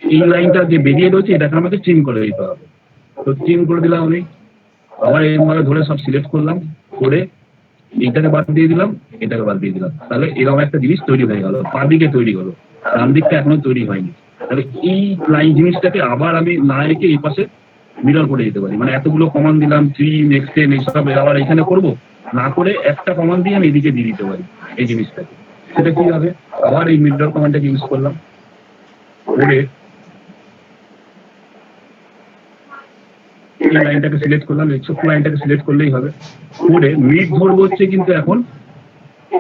এই লাইনটা যে বেরিয়ে রয়েছে এটাকে আমাকে ট্রিম করে দিতে হবে। তো ট্রিম করে দিলাম আমি, আবার এইভাবে ধরে সব সিলেক্ট করলাম, করে এইটাকে বাদ দিয়ে দিলাম, এটাকে বাদ দিয়ে দিলাম। তাহলে এরকম একটা জিনিস তৈরি হয়ে গেল, পা দিকে তৈরি হলো, ডান দিকটা এখনো তৈরি হয়নি। তাহলে এই লাইন জিনিসটাকে আবার আমি না রেখে এই পাশে মিরর করে দিতে পারি। মানে এতগুলো কমান্ড দিলাম, ট্রিম, এক্সটেন্ড, এইসব আবার এখানে করবো না করে একটা কমান্ড দিয়ে আমি এদিকে দিয়ে দিতে পারি এই জিনিসটাকে। সেটা কি হবে, আবার এই মিরর কমান্ডটাকে ইউজ করলাম, করে এই লাইনটাকে সিলেক্ট করলাম, এই ছোট্ট লাইনটাকে সিলেক্ট করলেই হবে। করে মিড ধরবো হচ্ছে কিন্তু এখন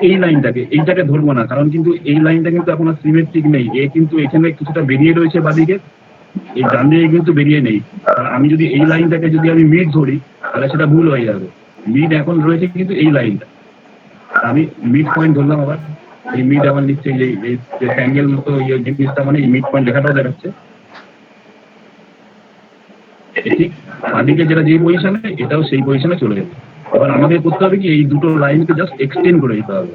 এই লাইনটাকে, এইটাকে ধরবো না, কারণ কিন্তু এই লাইনটা কিন্তু এখন আর সিমেট্রিক নেই। এ কিন্তু এখানে কিছুটা বেরিয়ে রয়েছে বাদিকে, এই ডান দিকে কিন্তু বেরিয়ে নেই। আর আমি যদি এই লাইনটাকে যদি আমি মিড ধরি তাহলে সেটা ভুল হয়ে যাবে। মিড এখন রয়েছে কিন্তু এই লাইনটা, আমি মিড পয়েন্ট ধরলাম। আবার এই মিড আমার নিচ্ছে এই যে ট্যাঙ্গেল মতো ইয়ে জিনিসটা, মানে এই মিড পয়েন্ট লেখাটাও দেখাচ্ছে ঠিক বাদিকে, যেটা যে পজিশনে এটাও সেই পজিশনে চলে যাবে। এবার আমাকে করতে হবে কি, এই দুটো লাইনকে জাস্ট এক্সটেন্ড করে দিতে হবে।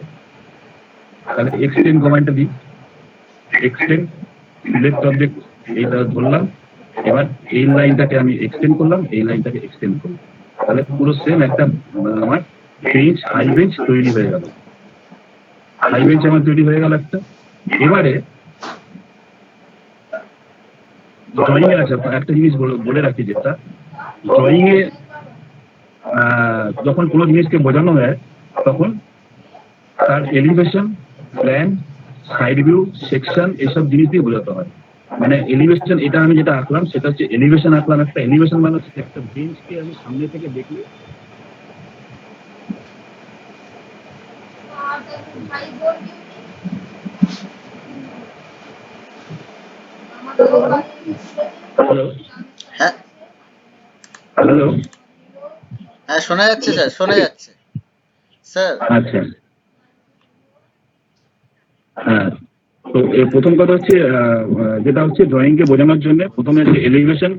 তাহলে এক্সটেন্ড কমান্ডটা দিই, এক্সটেন্ড সিলেক্ট অবজেক্ট, এইটা ধরলাম। এবার এই লাইনটাকে আমি এক্সটেন্ড করলাম, এই লাইনটাকে এক্সটেন্ড করলাম। তাহলে পুরো সেম একটা আমার বেঞ্চ, হাই বেঞ্চ তৈরি হয়ে গেল। হাই বেঞ্চ আমার তৈরি হয়ে গেল একটা। এবারে ড্রয়িং এ আছে একটা জিনিস বলে রাখি, যেটা ড্রয়িং এ যখন কোনো জিনিসকে বোঝানো হয় তখন তার elevation, plan, side view, section, এসব জিনিস দিয়ে বোঝাতে হয়। মানে এলিভেশন, এটা আমি যেটা আঁকলাম সেটা হচ্ছে এলিভেশন আঁকলাম। একটা এলিভেশন মানে হচ্ছে একটা বেঞ্চকে আমি সামনে থেকে দেখলে, হ্যালো হ্যাঁ হ্যালো, হ্যাঁ, শোনা যাচ্ছে স্যার, শোনা যাচ্ছে স্যার। আচ্ছা, হ্যাঁ। তো এর প্রথম কথা হচ্ছে যেটা হচ্ছে ড্রয়িং কে বোঝানোর জন্য প্রথমে হচ্ছে এলিভেশন।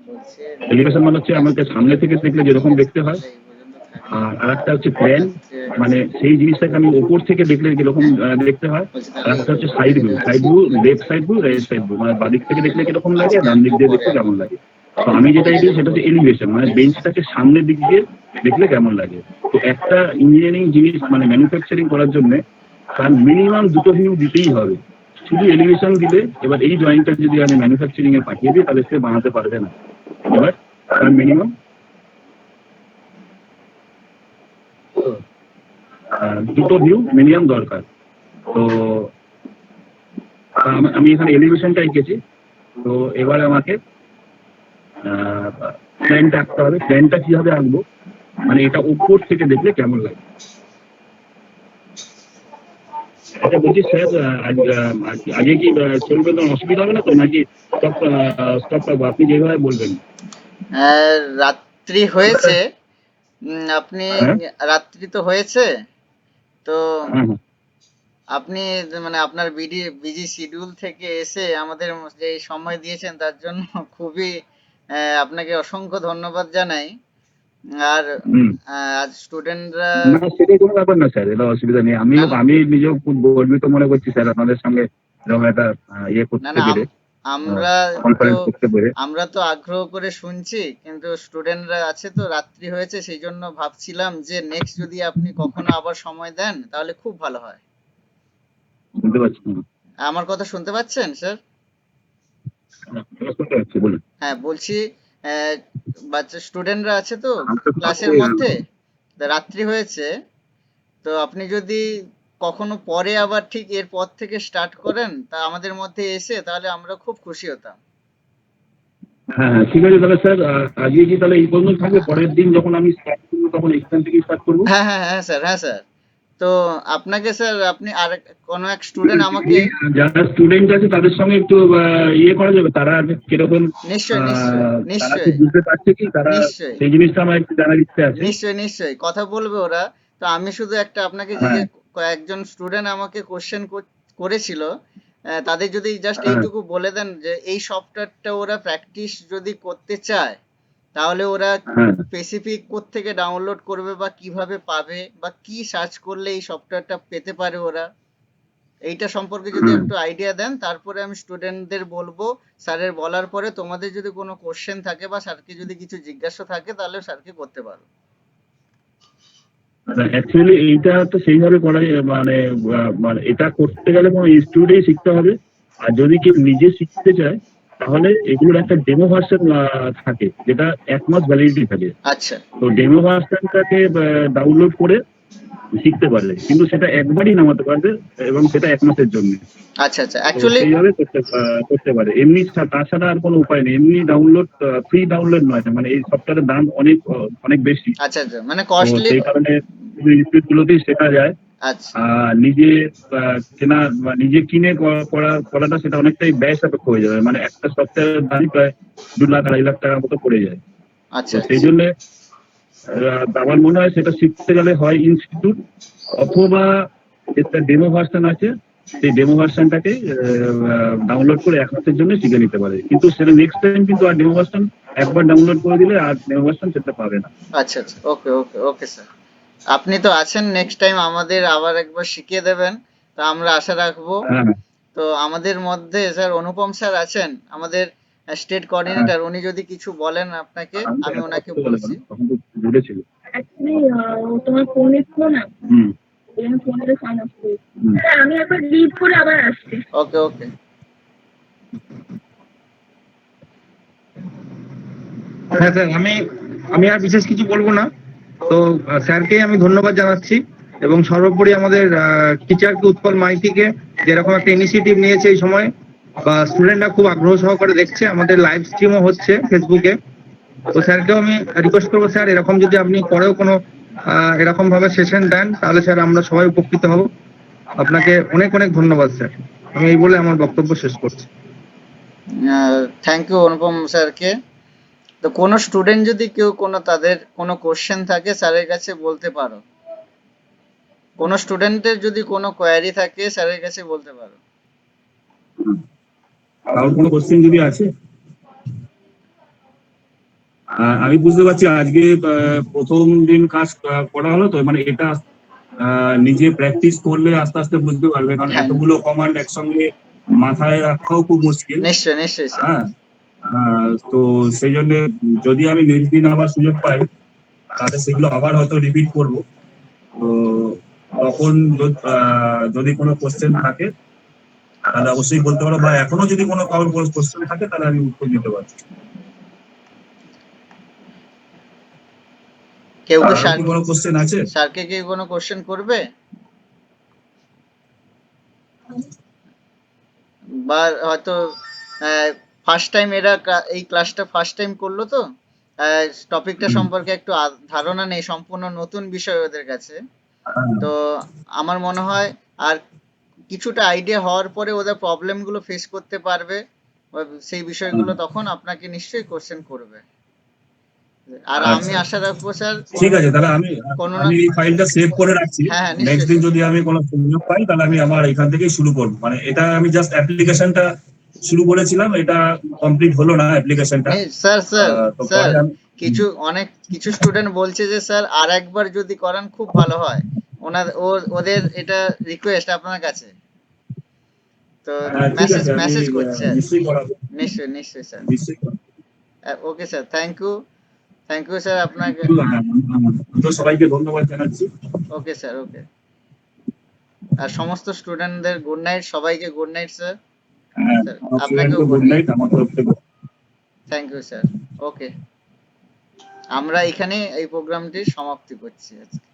বলছে এলিভেশন মানে হচ্ছে আমাকে সামনে থেকে দেখলে যেরকম দেখতে হয়। তাহলে এই পর্যন্ত থাকবে। আর একটা হচ্ছে প্ল্যান, রাত্রে মানে সেই জিনিসটাকে আমি ওপর থেকে দেখলে যেরকম দেখতে হয়। বলছে আর তাহলে একটা হচ্ছে side view, side view left side view, right side view, মানে বাদিক থেকে দেখলে কিরকম লাগে, ডান দিক দিয়ে দেখলে কেমন লাগে। তো আমি যেটা এগিয়ে সেটা হচ্ছে এলিভেশন, মানে বেঞ্চটাকে সামনের দিক দিয়ে দেখলে কেমন লাগে। তো একটা ইঞ্জিনিয়ারিং জিনিস মানে ম্যানুফ্যাকচারিং করার জন্য তার মিনিমাম দুটো ভিউ দিতেই হবে। শুধু এলিভেশন দিলে, এবার এই ড্রয়িংটা যদি আমি ম্যানুফ্যাকচারিং এ পাঠিয়ে দিই তাহলে সে বানাতে পারবে না। এবার তার মিনিমাম দুটো ভিউ মিনিমাম দরকার। তো আমি এখানে এলিভেশনটা এঁকেছি। তো এবারে আমাকে প্ল্যানটা আঁকতে হবে। প্ল্যানটা কিভাবে আঁকবো, মানে এটা উপর থেকে দেখলে কেমন লাগে। আচ্ছা বলছি স্যার, আগে কি চলবে, তো অসুবিধা হবে না তো, নাকি স্টপ স্টপ পাবো? আপনি যেভাবে বলবেন। রাত্রি হয়েছে, আপনি হ্যাঁ রাত্রি তো হয়েছে, তো হ্যাঁ হ্যাঁ। আপনি মানে আপনার বিজি শিডিউল থেকে এসে আমাদের যে সময় দিয়েছেন তার জন্য খুবই আপনাকে অসংখ্য ধন্যবাদ জানাই। আর হুম। আজ স্টুডেন্টরা না সেটা কোনো ব্যাপার না স্যার, এটা অসুবিধা নেই। না আমি নিজেও খুব গর্বিত মনে করছি স্যার আপনাদের সঙ্গে এরকম একটা ইয়ে না করতে না পেরে, আমরা তো কনফারেন্স করতে পেরে। আগ্রহ করে শুনছি, কিন্তু স্টুডেন্টরা আছে তো রাত্রি হয়েছে, সেই জন্য ভাবছিলাম যে নেক্সট যদি আপনি কখনো আবার সময় দেন তাহলে খুব ভালো হয়। শুনতে পাচ্ছি না। আমার কথা শুনতে পাচ্ছেন স্যার? শুনতে পাচ্ছি, বলুন। হ্যাঁ, বলছি বাচ্চা স্টুডেন্টরা আছে তো আমি তো ক্লাসের মধ্যে, তা রাত্রি হয়েছে, তো আপনি যদি কখনো পরে আবার ঠিক এর পর থেকে স্টার্ট করেন তা আমাদের মধ্যে এসে, তাহলে আমরা খুব খুশি হতাম। হ্যাঁ হ্যাঁ ঠিক আছে তাহলে স্যার, আজকে কি তাহলে এই পর্যন্ত থাকবে? পরের দিন যখন আমি স্টার্ট করবো তখন এখান থেকে স্টার্ট করবো। হ্যাঁ হ্যাঁ হ্যাঁ স্যার, হ্যাঁ স্যার, তো আপনাকে স্যার আপনি আর কোনো এক স্টুডেন্ট আমাকে যারা স্টুডেন্ট আছে তাদের সঙ্গে একটু ইয়ে করা যাবে, তারা কিরকম নিশ্চয়ই নিশ্চয়ই তারা কি নিশ্চয়ই বুঝতে পারছে কি, তারা নিশ্চয়ই সেই জিনিসটা আমার একটু জানার ইচ্ছে আছে। নিশ্চয়ই নিশ্চয়ই কথা বলবে ওরা। তো আমি শুধু একটা আপনাকে হ্যাঁ কয়েকজন স্টুডেন্ট আমাকে কোশ্চেন করেছিল, তাদের যদি জাস্ট হ্যাঁ এইটুকু বলে দেন যে এই সফটওয়্যারটা ওরা প্র্যাকটিস যদি করতে চায় তাহলে ওরা হ্যাঁ স্পেসিফিক থেকে ডাউনলোড করবে বা কিভাবে পাবে বা কি সার্চ করলে এই সফটওয়্যারটা পেতে পারে ওরা, এইটা সম্পর্কে যদি হ্যাঁ একটু আইডিয়া দেন তারপরে আমি স্টুডেন্টদের বলবো। স্যারের বলার পরে তোমাদের যদি কোনো কোশ্চেন থাকে বা স্যারকে যদি কিছু জিজ্ঞাসা থাকে তাহলে স্যারকে করতে পারো। অ্যাকচুয়ালি এইটা তো সেইভাবে করা মানে মানে এটা করতে গেলে কোনো ইনস্টিটিউটেই শিখতে হবে। আর যদি কেউ নিজে শিখতে চায় তাহলে এগুলোর একটা ডেমো ভার্সন থাকে, যেটা 1 মাস ভ্যালিডিটি থাকে। আচ্ছা তো ডেমো ভার্সনটাকে ডাউনলোড করে শিখতে পারলে, কিন্তু সেটা একবারই নামাতে পারবে এবং সেটা 1 মাসের জন্য। আচ্ছা আচ্ছা তো অ্যাকচুয়ালি সেইভাবে করতে পারে। এমনি তাছাড়া আর কোনো উপায় নেই। এমনি ডাউনলোড ফ্রি ডাউনলোড নয়, মানে এই সফটওয়্যারের দাম অনেক অনেক বেশি। আচ্ছা আচ্ছা মানে তো কস্টলি। সেই কারণে ইনস্টিটিউট গুলোতেই শেখা যায়। আচ্ছা নিজে কেনা বা নিজে কিনে করাটা সেটা অনেকটাই ব্যয় সাপেক্ষ হয়ে যাবে। মানে একটা সপ্তাহের দামই প্রায় 2 লাখ 2.5 লাখ টাকার মতো পড়ে যায়। তো আচ্ছা সেই আচ্ছা জন্য আমার মনে হয় সেটা শিখতে গেলে হয় ইনস্টিটিউট, অথবা একটা ডেমো ভার্সন আছে, সেই ডেমো ভার্সনটাকে ডাউনলোড করে 1 মাসের জন্য শিখে নিতে পারে। কিন্তু সেটা নেক্সট টাইম কিন্তু আর ডেমো ভার্সন একবার ডাউনলোড করে দিলে আর ডেমো ভার্সন সেটা পাবে না। আচ্ছা আচ্ছা ওকে ওকে ওকে স্যার। আপনি তো আছেন, নেক্সট টাইম আমাদের আবার একবার শিখিয়ে দেবেন, তো আমরা আশা রাখবো। হ্যাঁ তো আমাদের মধ্যে স্যার অনুপম স্যার আছেন, আমাদের স্টেট হ্যাঁ, কোঅর্ডিনেটর, উনি যদি কিছু বলেন আপনাকে আমি তো আমি এত কথা ওনাকে বলতে বলছি। পারবো না, তখন তো দূরে ছিল। অ্যাকচুয়ালি তোমার ফোনে ছিল না, হুম ওই জন্য ফোনটা সাইন অফ করেছি। হুম। স্যার আমি একবার রিড করে আবার আসছি। ওকে ওকে হ্যাঁ স্যার, আমি আমি আর বিশেষ কিছু বলবো না। তো স্যারকে আমি ধন্যবাদ জানাচ্ছি এবং সর্বোপরি আমাদের টিচারকে, উৎপল মাইতিকে, যেরকম একটা ইনিশিয়েটিভ নিয়েছে এই সময়, বা স্টুডেন্টরা খুব আগ্রহ সহকারে দেখছে, আমাদের লাইভ স্ট্রিমও হচ্ছে ফেসবুকে। তো স্যারকেও আমি রিকোয়েস্ট করবো, স্যার এরকম যদি আপনি পরেও কোনো এরকম ভাবে সেশন দেন তাহলে স্যার আমরা সবাই উপকৃত হব। আপনাকে অনেক অনেক ধন্যবাদ স্যার। আমি এই বলে আমার বক্তব্য শেষ করছি। থ্যাংক ইউ অনুপম স্যারকে। তো কোনো স্টুডেন্ট যদি কেউ কোনো তাদের কোনো কোশ্চেন থাকে স্যারের কাছে বলতে পারো, কোনো স্টুডেন্টের যদি কোনো কোয়ারি থাকে স্যারের কাছে বলতে পারো। কারোর কোনো কোশ্চেন যদি আছে? আমি বুঝতে পারছি আজকে প্রথম দিন কাজ করা হলো, তো মানে এটা নিজে প্র্যাকটিস করলে আস্তে আস্তে বুঝতে পারবে, কারণ হ্যাঁ এতগুলো কমান্ড একসঙ্গে মাথায় রাখাও খুব মুশকিল। নিশ্চয়ই নিশ্চয়ই স্যার। হ্যাঁ তো সেই জন্য যদি আমি নেক্সট দিন আবার সুযোগ পাই তাহলে সেগুলো আবার হয়তো রিপিট করবো। তো তখন যদি কোনো কোশ্চেন থাকে তাহলে অবশ্যই বলতে পারো, বা এখনো যদি কোনো কারোর কোশ্চেন থাকে তাহলে আমি উত্তর দিতে পারছি। কেউ কি কারোর কি কোনো কোশ্চেন আছে? স্যারকে কি কোনো কোশ্চেন করবে, বা হয়তো ফার্স্ট টাইম এরা এই ক্লাসটা ফার্স্ট টাইম করলো, তো টপিকটা হুম, সম্পর্কে একটু ধারণা নেই, সম্পূর্ণ নতুন বিষয় ওদের কাছে। হ্যাঁ, তো আমার মনে হয় আর কিছুটা আইডিয়া হওয়ার পরে ওদের প্রবলেম গুলো ফেস করতে পারবে, বা সেই হুম। বিষয়গুলো তখন আপনাকে নিশ্চয়ই কোশ্চেন করবে। আর আমি আচ্ছা আশা রাখবো স্যার ঠিক আছে, তাহলে আমি কোনো না। আমি এই ফাইলটা সেভ করে রাখছি। হ্যাঁ হ্যাঁ নেক্সট নিশ্চয়ই দিন স্যার। যদি আমি কোনো সুযোগ পাই তাহলে আমি আমার এখান থেকেই শুরু করবো। মানে এটা আমি জাস্ট অ্যাপ্লিকেশনটা শুরু করেছিলাম, এটা কমপ্লিট হলো না অ্যাপ্লিকেশনটা। স্যার স্যার তো স্যার পরে আমি কিছু স্টুডেন্ট বলছে যে স্যার আর একবার যদি করান খুব ভালো হয়, ওদের এটা রিকোয়েস্ট আপনার কাছে, তো ঠিক আছে, আমি মেসেজ করছে আর কি। নিশ্চয়ই করাবো, নিশ্চয়ই নিশ্চয়ই স্যার। নিশ্চয়ই করাবো। Okay sir, thank you sir আপনাকে। আমি তো সবাইকে ধন্যবাদ জানাচ্ছি। Okay sir okay. আর সমস্ত স্টুডেন্টদের গুড নাইট, সবাইকে গুড নাইট স্যার। হ্যাঁ, স্যার আমার আপনাকেও স্টুডেন্টকে গুড গুড নাইট। নাইট আমার তরফ থেকে। Thank you sir. ওকে, আমরা এখানে এই প্রোগ্রামটি সমাপ্তি করছি আজকে।